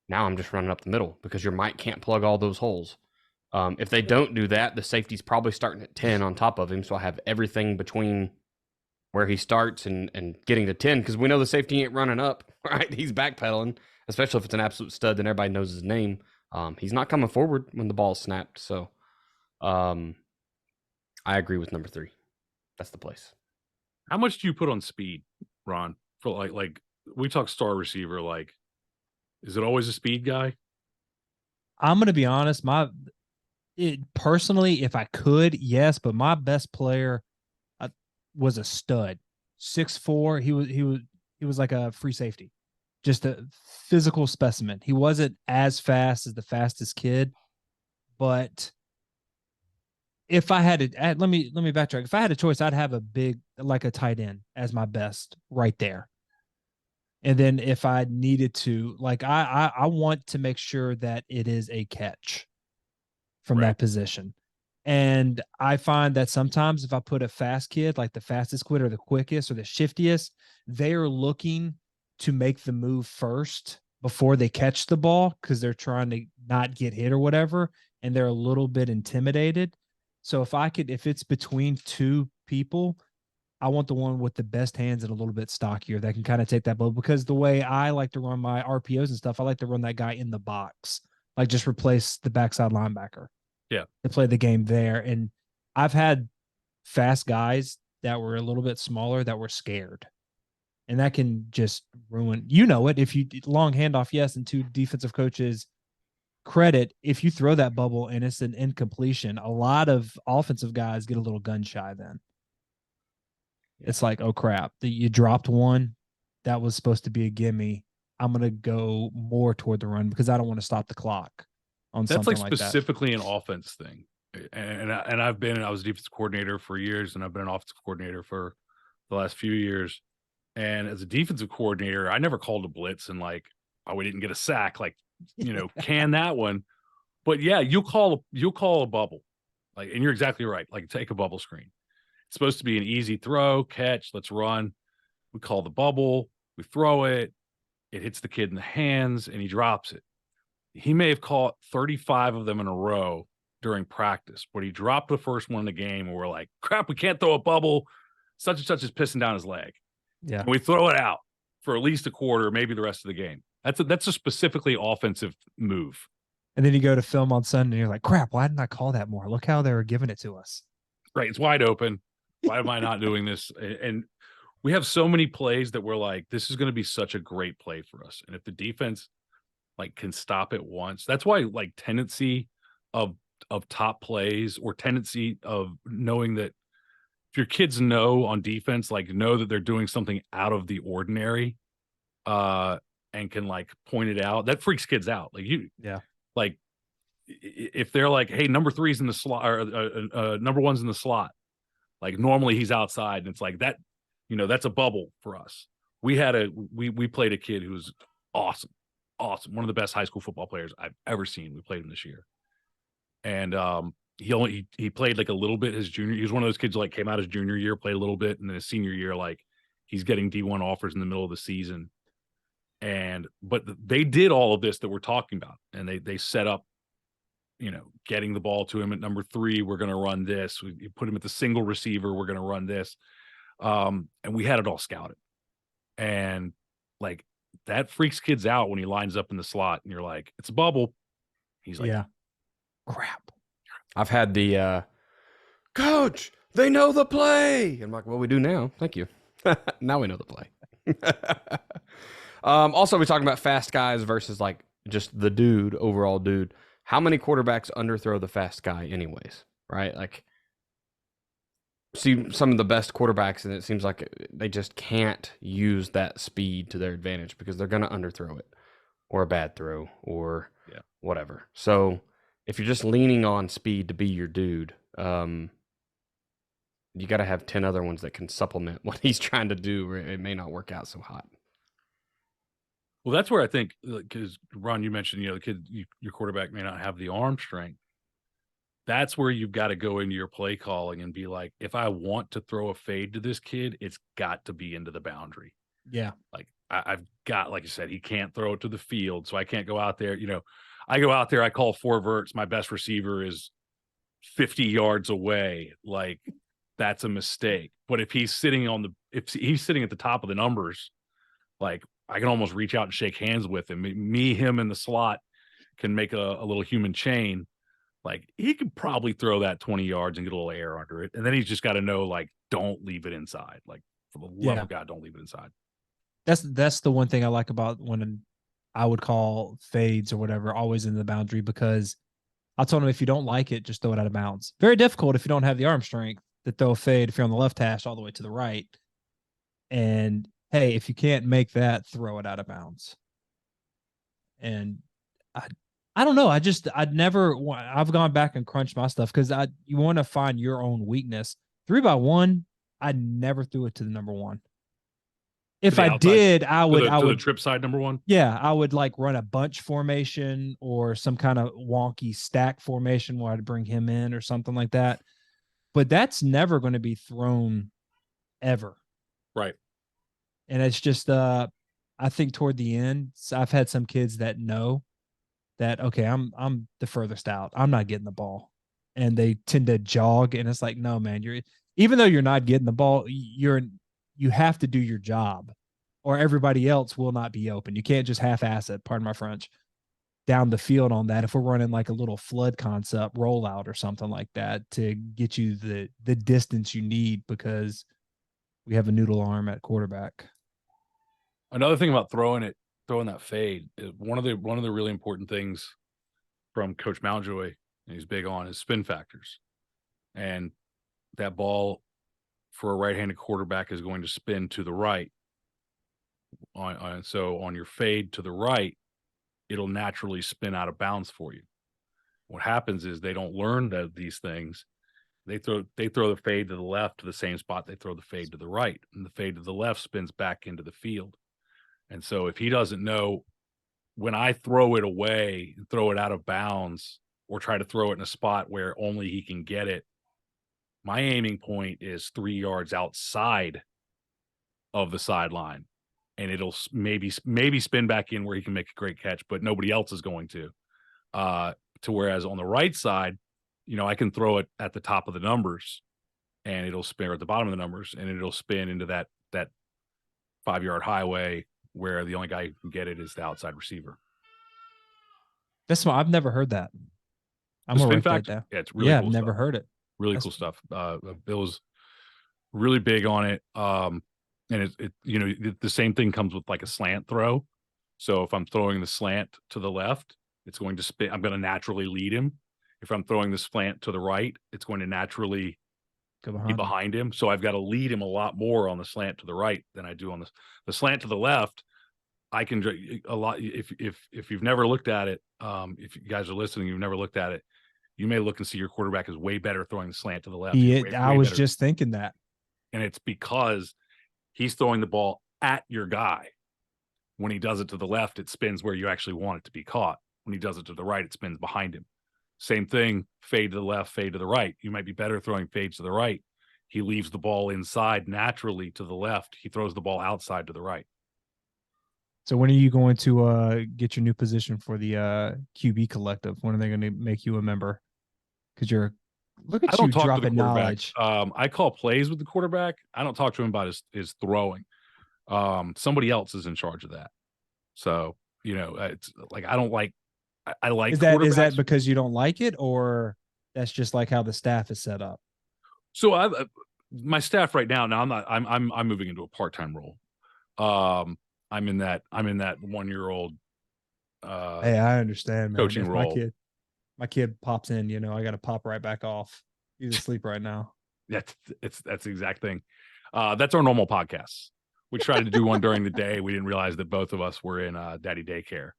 now I'm just running up the middle because your Mike can't plug all those holes. If they don't do that, the safety's probably starting at 10 on top of him, so I have everything between where he starts and getting to 10 because we know the safety ain't running up, right? He's backpedaling, especially if it's an absolute stud, then everybody knows his name. He's not coming forward when the ball's snapped, so I agree with number 3. That's the place. How much do you put on speed, Ron? For like we talk star receiver, like is it always a speed guy? I'm going to be honest, personally, if I could, yes, but my best player was a stud. 6'4", he was like a free safety. Just a physical specimen. He wasn't as fast as the fastest kid, but if I had to, let me backtrack. If I had a choice, I'd have a big, like a tight end as my best right there. And then if I needed to, like I want to make sure that it is a catch from that position. And I find that sometimes if I put a fast kid, like the fastest kid or the quickest or the shiftiest, they are looking to make the move first before they catch the ball because they're trying to not get hit or whatever, and they're a little bit intimidated. So if it's between 2 people, I want the one with the best hands and a little bit stockier that can kind of take that ball, because the way I like to run my RPOs and stuff, I like to run that guy in the box, like just replace the backside linebacker. Yeah. To play the game there. And I've had fast guys that were a little bit smaller that were scared. And that can just ruin, it. If you long handoff, yes, and 2 defensive coaches credit, if you throw that bubble and it's an incompletion, a lot of offensive guys get a little gun shy then. Yeah. It's like, oh crap, you dropped one. That was supposed to be a gimme. I'm going to go more toward the run because I don't want to stop the clock. That's like specifically an offense thing. And I was a defensive coordinator for years, and I've been an offensive coordinator for the last few years. And as a defensive coordinator, I never called a blitz and like, oh, we didn't get a sack, like, can that one. But yeah, you'll call a bubble. Like, and you're exactly right. Like, take a bubble screen. It's supposed to be an easy throw, catch, let's run. We call the bubble, we throw it, it hits the kid in the hands, and he drops it. He may have caught 35 of them in a row during practice, but he dropped the first one in the game, and we're like, crap, we can't throw a bubble. Such and such is pissing down his leg. Yeah. And we throw it out for at least a quarter, maybe the rest of the game. That's a specifically offensive move. And then you go to film on Sunday and you're like, crap, why didn't I call that more? Look how they were giving it to us. Right. It's wide open. Why am I not doing this? And we have so many plays that we're like, this is going to be such a great play for us. And if the defense like can stop it once, that's why like tendency of top plays or tendency of knowing that if your kids know on defense, like know that they're doing something out of the ordinary, and can like point it out, that freaks kids out. Like like if they're like, hey, number 3's in the slot or number 1's in the slot, like normally he's outside, and it's like that, that's a bubble for us. We played a kid who was awesome, one of the best high school football players I've ever seen. We played him this year, and he played like a little bit his junior. He was one of those kids who like came out his junior year, played a little bit, and then his senior year, like he's getting D1 offers in the middle of the season. But they did all of this that we're talking about, and they set up, getting the ball to him at number 3. We're going to run this. We put him at the single receiver. We're going to run this. And we had it all scouted, and like that freaks kids out when he lines up in the slot and you're like, it's a bubble. He's like, yeah, crap. I've had the coach, they know the play. I'm like, well, we do now. Thank you. Now we know the play. Also, we're talking about fast guys versus like just the dude, overall dude. How many quarterbacks underthrow the fast guy anyways, right? Like, see some of the best quarterbacks, and it seems like they just can't use that speed to their advantage because they're going to underthrow it, or a bad throw, or whatever. So if you're just leaning on speed to be your dude, you got to have 10 other ones that can supplement what he's trying to do, or it may not work out so hot. Well, that's where I think, because Ron, you mentioned, the kid, your quarterback may not have the arm strength. That's where you've got to go into your play calling and be like, if I want to throw a fade to this kid, it's got to be into the boundary. Yeah. Like I've got, like I said, he can't throw it to the field. So I can't go out there. I go out there, I call 4 verts. My best receiver is 50 yards away. Like that's a mistake. But if he's sitting at the top of the numbers, like I can almost reach out and shake hands with him. Him in the slot can make a little human chain. Like he could probably throw that 20 yards and get a little air under it. And then he's just got to know, like, don't leave it inside. Like, for the love of God, don't leave it inside. That's the one thing I like about when I would call fades or whatever, always in the boundary, because I told him, if you don't like it, just throw it out of bounds. Very difficult if you don't have the arm strength to throw a fade if you're on the left hash all the way to the right. And hey, if you can't make that, throw it out of bounds. And I don't know. I've gone back and crunched my stuff because you want to find your own weakness. 3x1, I never threw it to the number 1. If I did, I would the trip side number 1. Yeah, I would like run a bunch formation or some kind of wonky stack formation where I'd bring him in or something like that. But that's never going to be thrown ever. Right. And it's just I think toward the end, I've had some kids that know that, okay, I'm the furthest out. I'm not getting the ball. And they tend to jog, and it's like, no, man, even though you're not getting the ball, you have to do your job, or everybody else will not be open. You can't just half-ass it, pardon my French, down the field on that. If we're running like a little flood concept rollout or something like that to get you the distance you need, because we have a noodle arm at quarterback. Another thing about throwing that fade, one of the really important things from Coach Mountjoy, and he's big on, is spin factors. And that ball for a right-handed quarterback is going to spin to the right. So on your fade to the right, it'll naturally spin out of bounds for you. What happens is they don't learn these things. They throw the fade to the left to the same spot they throw the fade to the right, and the fade to the left spins back into the field. And so if he doesn't know when I throw it away and throw it out of bounds or try to throw it in a spot where only he can get it, my aiming point is 3 yards outside of the sideline, and it'll maybe spin back in where he can make a great catch, but nobody else is going to. To whereas on the right side, I can throw it at the top of the numbers, and it'll spin, or at the bottom of the numbers, and it'll spin into that 5-yard highway where the only guy who can get it is the outside receiver. That's why I've never heard that. I'm The gonna spin write that factor, down. yeah, it's really Yeah, cool I've never stuff. heard it. Really That's- cool stuff. Bill's really big on it. And the same thing comes with like a slant throw. So if I'm throwing the slant to the left, it's going to spin. I'm going to naturally lead him. If I'm throwing the slant to the right, it's going to naturally Go be behind. behind him. So I've got to lead him a lot more on the slant to the right than I do on the slant to the left. I can a lot. If you've never looked at it, if you guys are listening, you've never looked at it, you may look and see your quarterback is way better throwing the slant to the left. I was better. just thinking that. And it's because he's throwing the ball at your guy. When he does it to the left, it spins where you actually want it to be caught. When he does it to the right, it spins behind him. Same thing, fade to the left, fade to the right. You might be better throwing fades to the right. He leaves the ball inside naturally to the left. He throws the ball outside to the right. So when are you going to get your new position for the QB collective? When are they going to make you a member? Because look at I don't you talk to the dropping quarterback. knowledge. I call plays with the quarterback. I don't talk to him about his throwing. Somebody else is in charge of that. So, it's like I don't like I like Is that because you don't like it, or that's just like how the staff is set up? So my staff right now I'm moving into a part-time role. I'm in that 1-year-old Hey, I understand, man. coaching If role. my kid pops in, I got to pop right back off. He's asleep right now. That's the exact thing. That's our normal podcast. We tried to do one during the day. We didn't realize that both of us were in daddy daycare.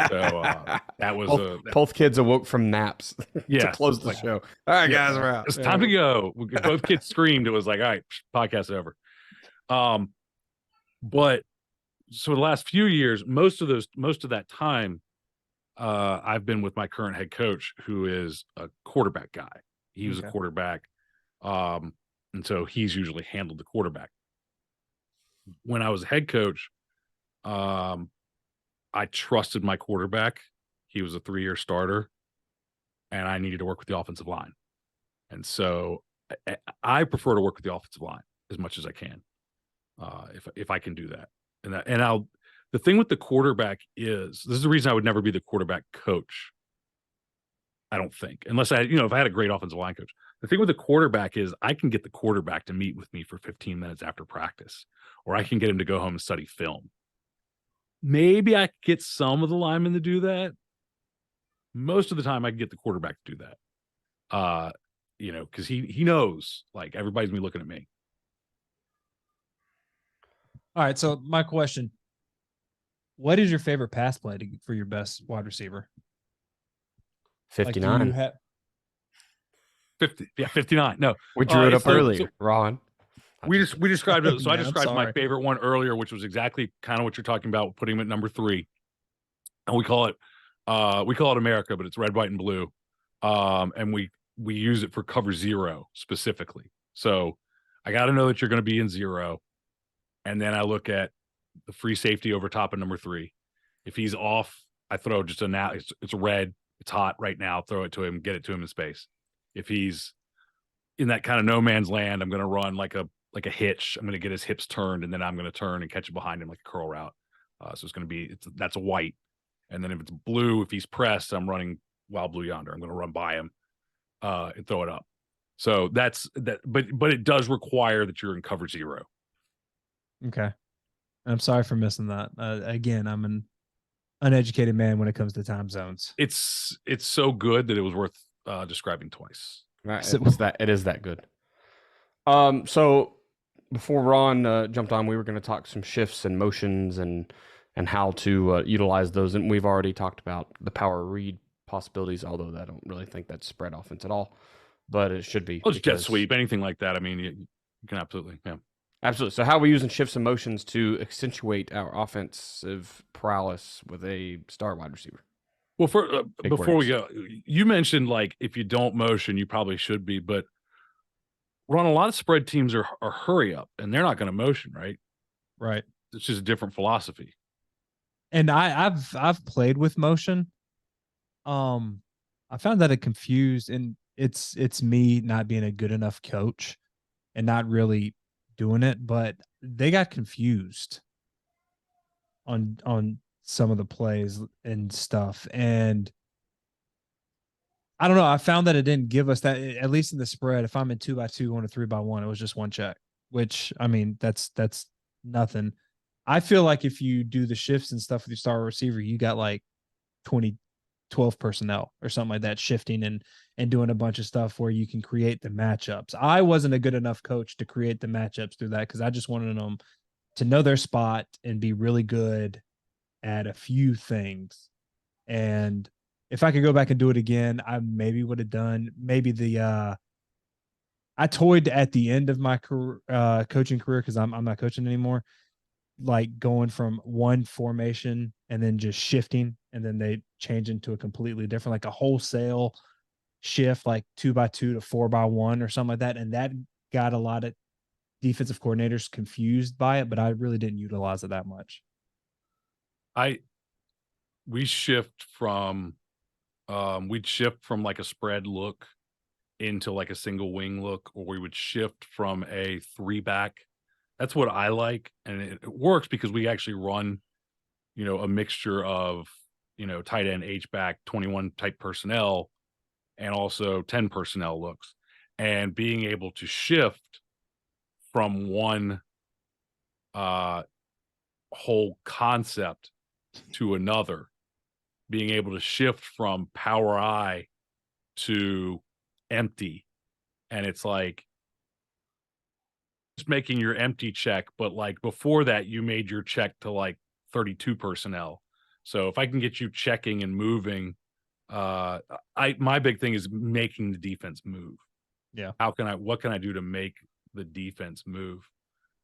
So that was both kids awoke from naps yeah, to close the show. All right, guys, we're out. It's time to go. Both kids screamed. It was like, all right, podcast over. But so the last few years, most of that time, I've been with my current head coach, who is a quarterback guy. He was a quarterback, and so he's usually handled the quarterback. When I was a head coach, I trusted my quarterback. He was a 3-year starter, and I needed to work with the offensive line. And so I prefer to work with the offensive line as much as I can, if I can do that. The thing with the quarterback is, this is the reason I would never be the quarterback coach. I don't think, unless if I had a great offensive line coach. The thing with the quarterback is I can get the quarterback to meet with me for 15 minutes after practice, or I can get him to go home and study film. Maybe I could get some of the linemen to do that. Most of the time I can get the quarterback to do that. Because he knows, like, everybody's gonna be looking at me. All right. So my question: what is your favorite pass play for your best wide receiver? 59. Like, 50, yeah, 59. No, we drew it up earlier, so Ron. We described it. So I Man, I'm described my sorry. favorite one earlier, which was exactly kind of what you're talking about, putting him at number 3. And we call it America, but it's red, white, and blue. And we use it for cover 0 specifically. So I got to know that you're going to be in 0. And then I look at the free safety over top of number 3. If he's off, I throw just it's red. It's hot right now. Throw it to him, get it to him in space. If he's in that kind of no man's land, I'm going to run like a hitch. I'm going to get his hips turned, and then I'm going to turn and catch it behind him like a curl route. So it's going to be, that's a white. And then if it's blue, if he's pressed, I'm running wild blue yonder. I'm going to run by him and throw it up. So that's that. But it does require that you're in cover 0. Okay. I'm sorry for missing that. Again, I'm an uneducated man when it comes to time zones. It's so good that it was worth describing twice. Right, it is that good. So before Ron jumped on, we were going to talk some shifts and motions and how to utilize those, and we've already talked about the power read possibilities, although I don't really think that's spread offense at all. but it should be. Oh, it's jet because- sweep, anything like that. I mean, you can absolutely, yeah. Absolutely. So how are we using shifts and motions to accentuate our offensive prowess with a star wide receiver? Well, Big before we words. go, you mentioned like if you don't motion, you probably should be, but Ron, a lot of spread teams are hurry up and they're not going to motion, right? Right. It's just a different philosophy. And I've played with motion. I found that it confused, and it's me not being a good enough coach and not really doing it, but they got confused on some of the plays and stuff. And I don't know. I found that it didn't give us that, at least in the spread. If I'm in 2x2 going to 3x1, it was just one check, which I mean, that's nothing. I feel like if you do the shifts and stuff with your star receiver, you got like 12 personnel or something like that, shifting and doing a bunch of stuff where you can create the matchups. I wasn't a good enough coach to create the matchups through that because I just wanted them to know their spot and be really good at a few things. And if I could go back and do it again, I maybe would have done maybe I toyed at the end of my career, coaching career, because I'm not coaching anymore, like going from one formation and then just shifting, and then they change into a completely different, like a wholesale shift, like 2x2 to 4x1 or something like that. And that got a lot of defensive coordinators confused by it, but I really didn't utilize it that much. We'd shift from like a spread look into like a single wing look, or we would shift from a 3-back. That's what I like. And it works because we actually run, a mixture of, tight end, H-back, 21 type personnel, and also 10 personnel looks. And being able to shift from one whole concept to another, being able to shift from power I to empty. And it's like just making your empty check, but like before that, you made your check to like 32 personnel. So if I can get you checking and moving, my big thing is making the defense move. Yeah. What can I do to make the defense move?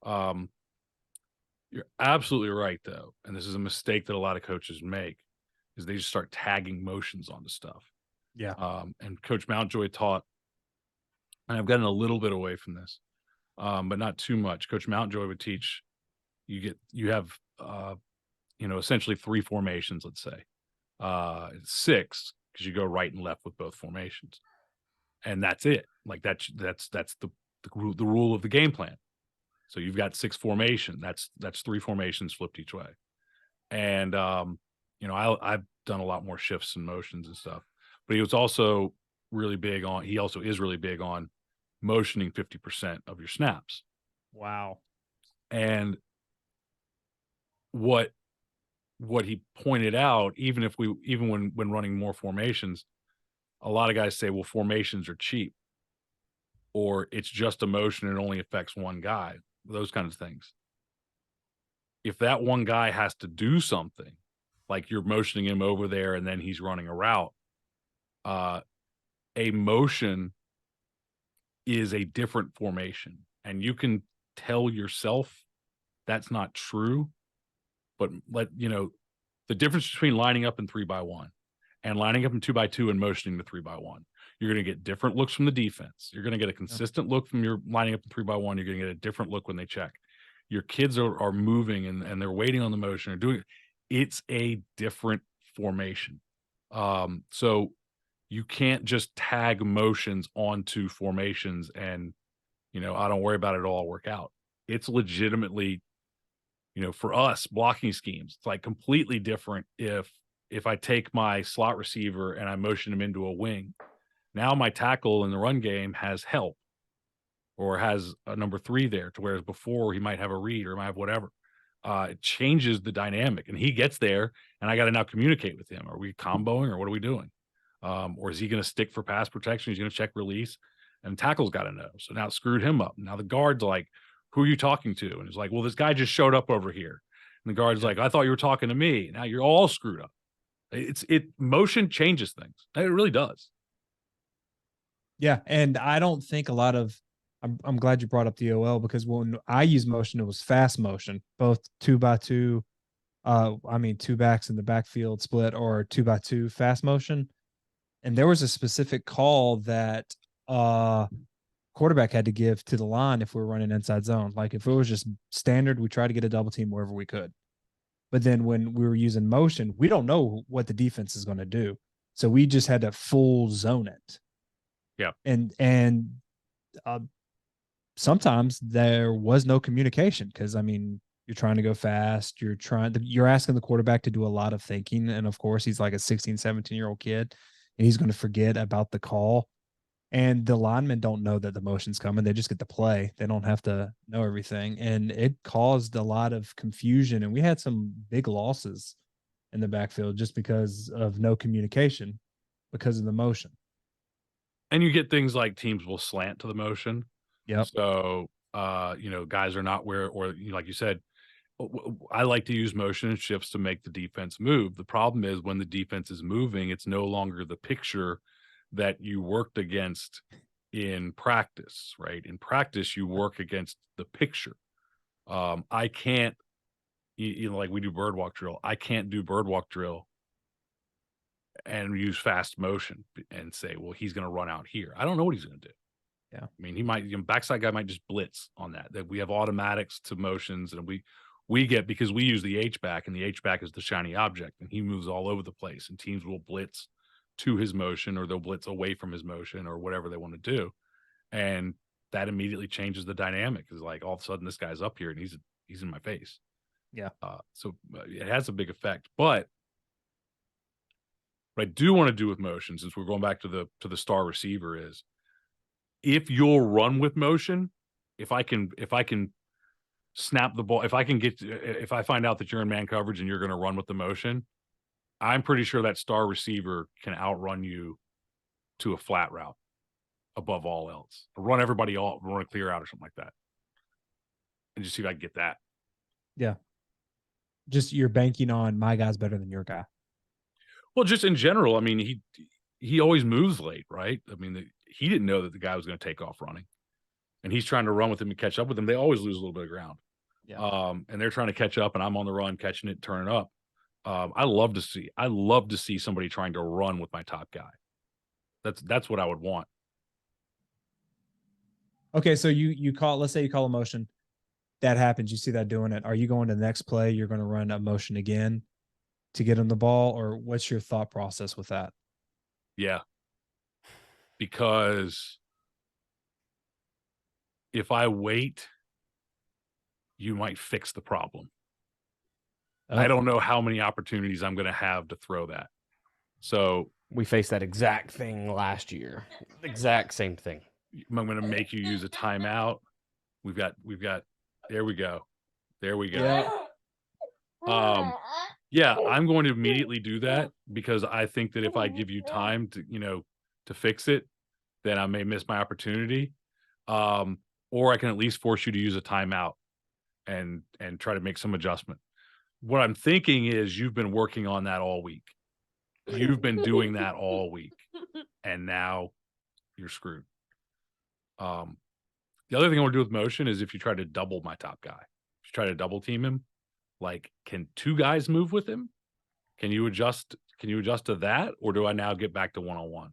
You're absolutely right though. And this is a mistake that a lot of coaches make, is they just start tagging motions onto stuff. Yeah. And Coach Mountjoy taught, and I've gotten a little bit away from this, but not too much. Coach Mountjoy would teach, you have essentially 3 formations, let's say. 6, because you go right and left with both formations. And that's it. Like that's the rule of the game plan. So you've got 6 formation. That's 3 formations flipped each way. And I've done a lot more shifts and motions and stuff. But he was also really big on. He also is really big on motioning 50% of your snaps. Wow. And what he pointed out, even when running more formations, a lot of guys say, well, formations are cheap, or it's just a motion and it only affects one guy, those kinds of things. If that one guy has to do something, like you're motioning him over there and then he's running a route, a motion is a different formation. And you can tell yourself that's not true, but the difference between lining up in 3x1 and lining up in 2x2 and motioning to 3x1, you're going to get different looks from the defense. You're going to get a consistent look from your lining up in 3x1. You're going to get a different look when they check. Your kids are moving and they're waiting on the motion or doing it. It's a different formation. So you can't just tag motions onto formations and, I don't worry about it, it'll all work out. It's legitimately, for us, blocking schemes, it's like completely different if I take my slot receiver and I motion him into a wing. Now my tackle in the run game has help or has a number 3 there, to whereas before he might have a read or might have whatever. It changes the dynamic, and he gets there and I got to now communicate with him. Are we comboing or what are we doing? Or is he going to stick for pass protection? He's going to check release, and tackle's got to know. So now it screwed him up. Now the guard's like, who are you talking to? And it's like, well, this guy just showed up over here. And the guard's like, I thought you were talking to me. Now you're all screwed up. Motion changes things. It really does. Yeah, and I don't think a lot of. I'm glad you brought up the OL because when I use motion, it was fast motion, both 2x2. I mean, two backs in the backfield split or 2x2 fast motion. And there was a specific call that quarterback had to give to the line if we were running inside zone. Like if it was just standard, we tried to get a double team wherever we could. But then when we were using motion, we don't know what the defense is going to do. So we just had to full zone it. Yeah. And uh, sometimes there was no communication because I mean, you're trying to go fast. You're asking the quarterback to do a lot of thinking. And of course, he's like a 16, 17-year-old kid and he's going to forget about the call. And the linemen don't know that the motion's coming. They just get to play. They don't have to know everything. And it caused a lot of confusion. And we had some big losses in the backfield just because of no communication, because of the motion. And you get things like teams will slant to the motion. Yep. So, guys are not where, or like you said, I like to use motion and shifts to make the defense move. The problem is when the defense is moving, it's no longer the picture that you worked against in practice, right? In practice, you work against the picture. I can't, like we do birdwalk drill. I can't do birdwalk drill and use fast motion and say, well, he's going to run out here. I don't know what he's going to do. Yeah. I mean, he might, backside guy might just blitz on that we have automatics to motions and we get, because we use the H back and the H back is the shiny object and he moves all over the place and teams will blitz to his motion or they'll blitz away from his motion or whatever they want to do. And that immediately changes the dynamic. Is like all of a sudden this guy's up here and he's in my face. Yeah. So it has a big effect, but what I do want to do with motion, since we're going back to the star receiver, is if you'll run with motion, if I can snap the ball, if I find out that you're in man coverage and you're going to run with the motion, I'm pretty sure that star receiver can outrun you to a flat route above all else. Run everybody off, run a clear out or something like that. And just see if I can get that. Yeah. Just you're banking on my guy's better than your guy. Well, just in general, I mean, he always moves late, right? I mean, he didn't know that the guy was going to take off running, and he's trying to run with him and catch up with him. They always lose a little bit of ground, and they're trying to catch up, and I'm on the run, catching it, turning up. I love to see somebody trying to run with my top guy. That's what I would want. Okay, so let's say you call a motion. That happens. You see that doing it. Are you going to the next play? You're going to run a motion again to get him the ball, or what's your thought process with that? Yeah. Because if I wait, you might fix the problem. Oh. I don't know how many opportunities I'm going to have to throw that. So we faced that exact thing last year. Exact same thing. I'm going to make you use a timeout. We've got, there we go. Yeah, I'm going to immediately do that because I think that if I give you time to fix it, then I may miss my opportunity. Or I can at least force you to use a timeout and try to make some adjustment. What I'm thinking is you've been working on that all week. You've been doing that all week, and now you're screwed. The other thing I want to do with motion is if you try to double my top guy, if you try to double team him, like, can two guys move with him? Can you adjust to that, or do I now get back to one-on-one?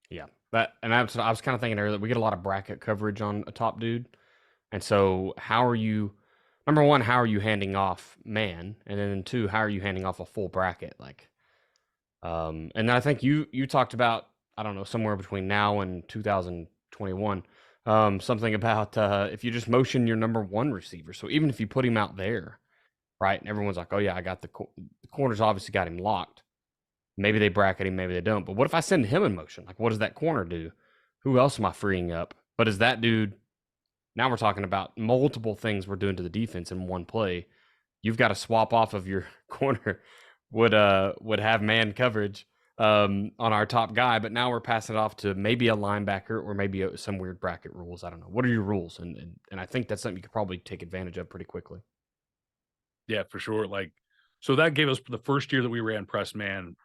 Yeah, I was kind of thinking earlier, we get a lot of bracket coverage on a top dude, and so how are you? Number one, how are you handing off man, and then two, how are you handing off a full bracket? Like, and then I think you talked about, I don't know, somewhere between now and 2021, something about if you just motion your number one receiver. So even if you put him out there, right, and everyone's like, oh yeah, I got the corner's obviously got him locked. Maybe they bracket him, maybe they don't. But what if I send him in motion? Like, what does that corner do? Who else am I freeing up? But is that dude? Now we're talking about multiple things we're doing to the defense in one play. You've got to swap off of your corner would have man coverage on our top guy, but now we're passing it off to maybe a linebacker or maybe some weird bracket rules. I don't know. What are your rules? And I think that's something you could probably take advantage of pretty quickly. Yeah, for sure. Like, so that gave us the first year that we ran press man.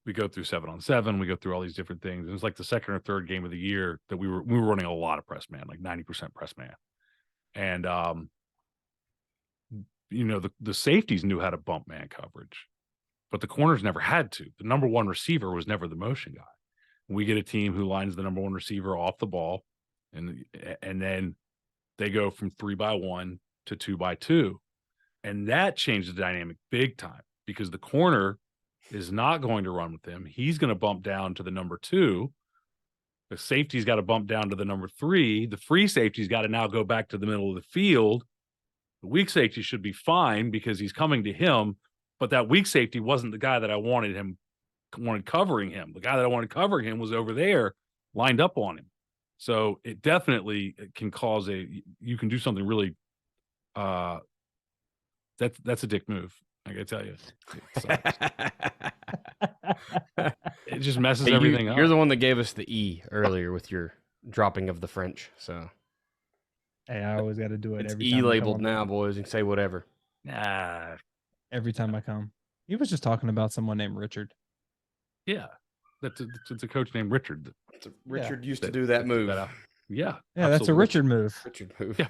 We we go through 7-on-7, we go through all these different things. And it's like the second or third game of the year that we were running a lot of press man, like 90% press man. And the safeties knew how to bump man coverage, but the corners never had to. The number one receiver was never the motion guy. We get a team who lines the number one receiver off the ball, and then they go from 3-by-1 to 2-by-2. And that changed the dynamic big time because the corner is not going to run with him. He's going to bump down to the number 2. The safety's got to bump down to the number 3. The free safety's got to now go back to the middle of the field. The weak safety should be fine because he's coming to him, but that weak safety wasn't the guy that I wanted covering him. The guy that I wanted covering him was over there lined up on him. So it definitely can cause you can do something really, that's a dick move. I gotta tell you. It just messes everything up. You're the one that gave us the E earlier with your dropping of the French. So hey, I always got to do it. It's every E time labeled now, boys. You can say whatever. Nah. Every time I come. He was just talking about someone named Richard. Yeah. It's a coach named Richard. Richard used to do that move. Yeah. Yeah, that's a Richard move. Richard move. Yeah.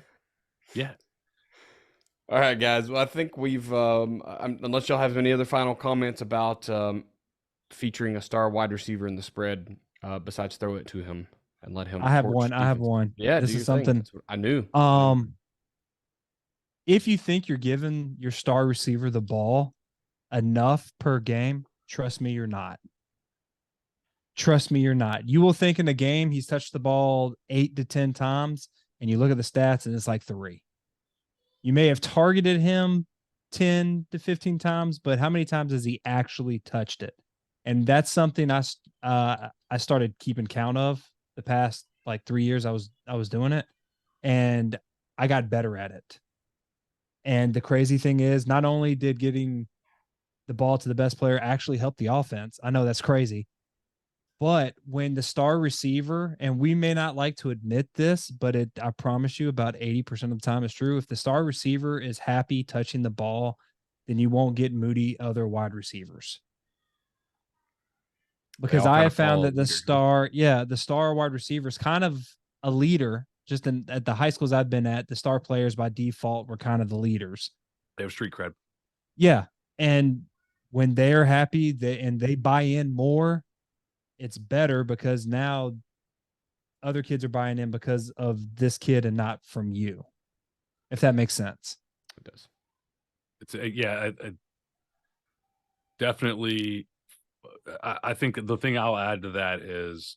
Yeah. All right, guys. Well, I think we've, unless y'all have any other final comments about featuring a star wide receiver in the spread, besides throw it to him and let him. I have one. Yeah, this is something I knew. If you think you're giving your star receiver the ball enough per game, trust me, you're not. Trust me, you're not. You will think in a game he's touched the ball 8 to 10 times, and you look at the stats and it's like 3. You may have targeted him 10 to 15 times, but how many times has he actually touched it? And that's something I started keeping count of the past like 3 years. I was doing it, and I got better at it. And the crazy thing is, not only did getting the ball to the best player actually help the offense, I know that's crazy, but when the star receiver, and we may not like to admit this, but I promise you about 80% of the time it's true. If the star receiver is happy touching the ball, then you won't get moody other wide receivers. Because I have found that the star wide receiver is kind of a leader. Just at the high schools I've been at, the star players by default were kind of the leaders. They have street cred. Yeah. And when they're happy they buy in more, it's better because now other kids are buying in because of this kid and not from you. If that makes sense. It does. It's definitely. I think the thing I'll add to that is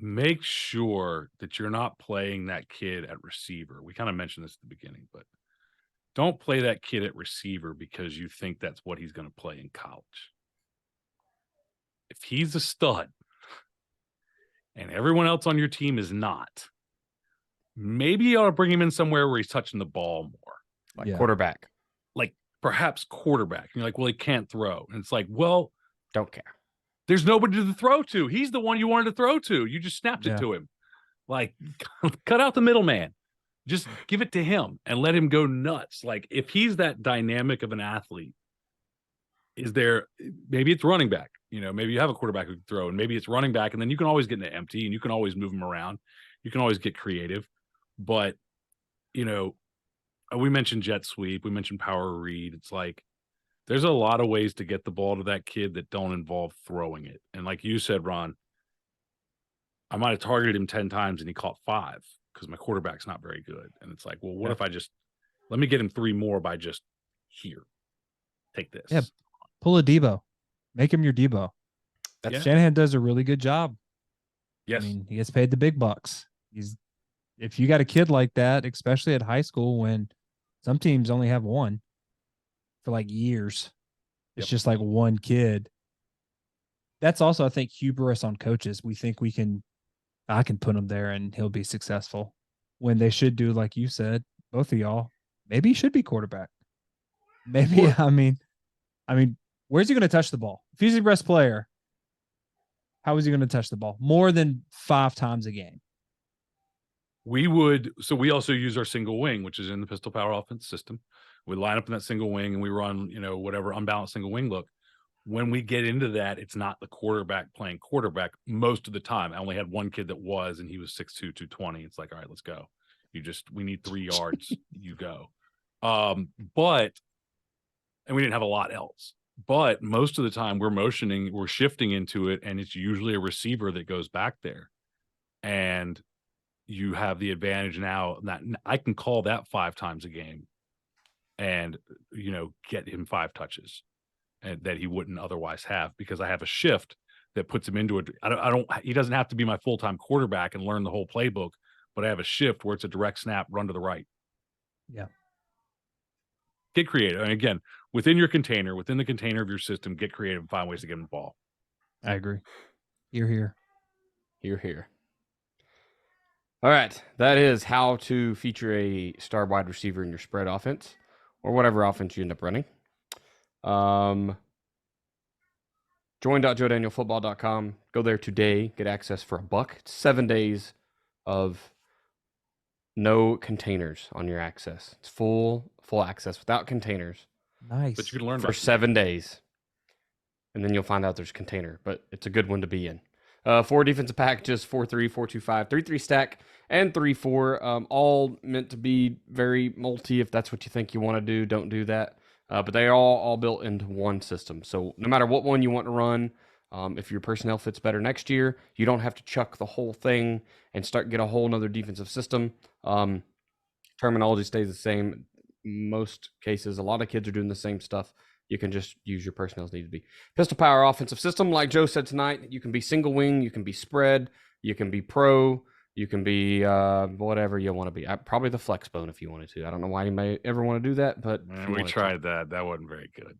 make sure that you're not playing that kid at receiver. We kind of mentioned this at the beginning, but don't play that kid at receiver because you think that's what he's going to play in college. If he's a stud and everyone else on your team is not, maybe you ought to bring him in somewhere where he's touching the ball more. Like quarterback. Like perhaps quarterback. And you're like, well, he can't throw. And it's like, well, don't care. There's nobody to throw to. He's the one you wanted to throw to. You just snapped it to him. Like, cut out the middleman. Just give it to him and let him go nuts. Like, if he's that dynamic of an athlete, maybe it's running back. Maybe you have a quarterback who can throw, and maybe it's running back, and then you can always get into empty, and you can always move him around. You can always get creative. But, we mentioned jet sweep. We mentioned power read. It's like, there's a lot of ways to get the ball to that kid that don't involve throwing it. And like you said, Ron, I might have targeted him 10 times and he caught 5 because my quarterback's not very good. And it's like, well, what if I let me get him 3 more by just here. Take this. Yeah. Pull a Debo. Make him your Debo. Shanahan does a really good job. Yes. I mean, he gets paid the big bucks. If you got a kid like that, especially at high school when some teams only have one for like years. It's just like one kid. That's also, I think, hubris on coaches. We think I can put him there and he'll be successful when they should do, like you said, both of y'all, maybe he should be quarterback. Maybe, I mean, where's he going to touch the ball? If he's the best player, how is he going to touch the ball? More than 5 times a game. We also use our single wing, which is in the pistol power offense system. We line up in that single wing and we run, whatever unbalanced single wing look. when we get into that, it's not the quarterback playing quarterback most of the time. I only had one kid that was, and he was 6'2", 220. It's like, all right, let's go. We need 3 yards. You go. But we didn't have a lot else. But most of the time we're shifting into it, and it's usually a receiver that goes back there. And you have the advantage now that I can call that 5 times a game and, get him 5 touches and that he wouldn't otherwise have, because I have a shift that puts him into it. He doesn't have to be my full-time quarterback and learn the whole playbook, but I have a shift where it's a direct snap, run to the right. Yeah. Get creative. And again, within the container of your system, get creative and find ways to get him the ball. I agree. You're here. You're here. All right. That is how to feature a star wide receiver in your spread offense or whatever offense you end up running. Join.joedanielfootball.com. Go there today. Get access for $1. It's 7 days of no containers on your access. It's full access without containers. Nice. But you can learn for 7 days. And then you'll find out there's a container, but it's a good one to be in. 4 defensive packages, 4-3, 4-2-5, 3-3 stack, and 3-4. All meant to be very multi. If that's what you think you want to do, don't do that. But they are all built into one system. So no matter what one you want to run, if your personnel fits better next year, you don't have to chuck the whole thing and get a whole nother defensive system. Terminology stays the same. Most cases, a lot of kids are doing the same stuff. You can just use your personnel as need to be. Pistol Power offensive system, like Joe said tonight, you can be single wing, you can be spread, you can be pro, you can be whatever you want to be. Probably the flex bone if you wanted to. I don't know why you may ever want to do that, but we tried that. That wasn't very good.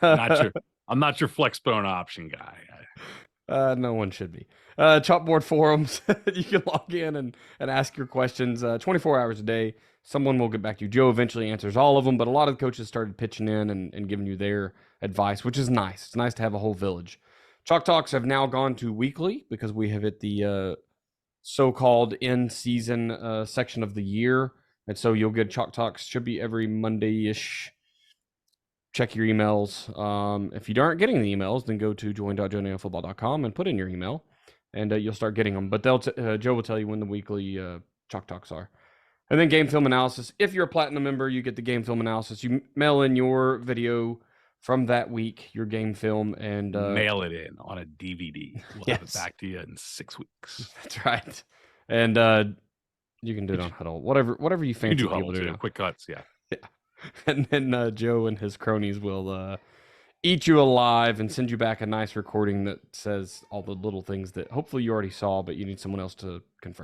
to. I'm not your flex bone option guy. No one should be. Chalkboard forums, you can log in and ask your questions 24 hours a day. Someone will get back to you. Joe eventually answers all of them, but a lot of the coaches started pitching in and giving you their advice, which is nice. It's nice to have a whole village. Chalk Talks have now gone to weekly because we have hit the so-called in-season section of the year. And so you'll get Chalk Talks, should be every Monday-ish. Check your emails. If you aren't getting the emails, then go to join.joedanielfootball.com and put in your email, and you'll start getting them. But Joe will tell you when the weekly Chalk Talks are. And then game film analysis. If you're a platinum member, you get the game film analysis. You mail in your video from that week, your game film, and mail it in on a DVD. We'll have it back to you in 6 weeks. That's right. And you can do it on Huddle, whatever you fancy. You can do Huddle too. Quick cuts, yeah. And then Joe and his cronies will eat you alive and send you back a nice recording that says all the little things that hopefully you already saw, but you need someone else to confirm.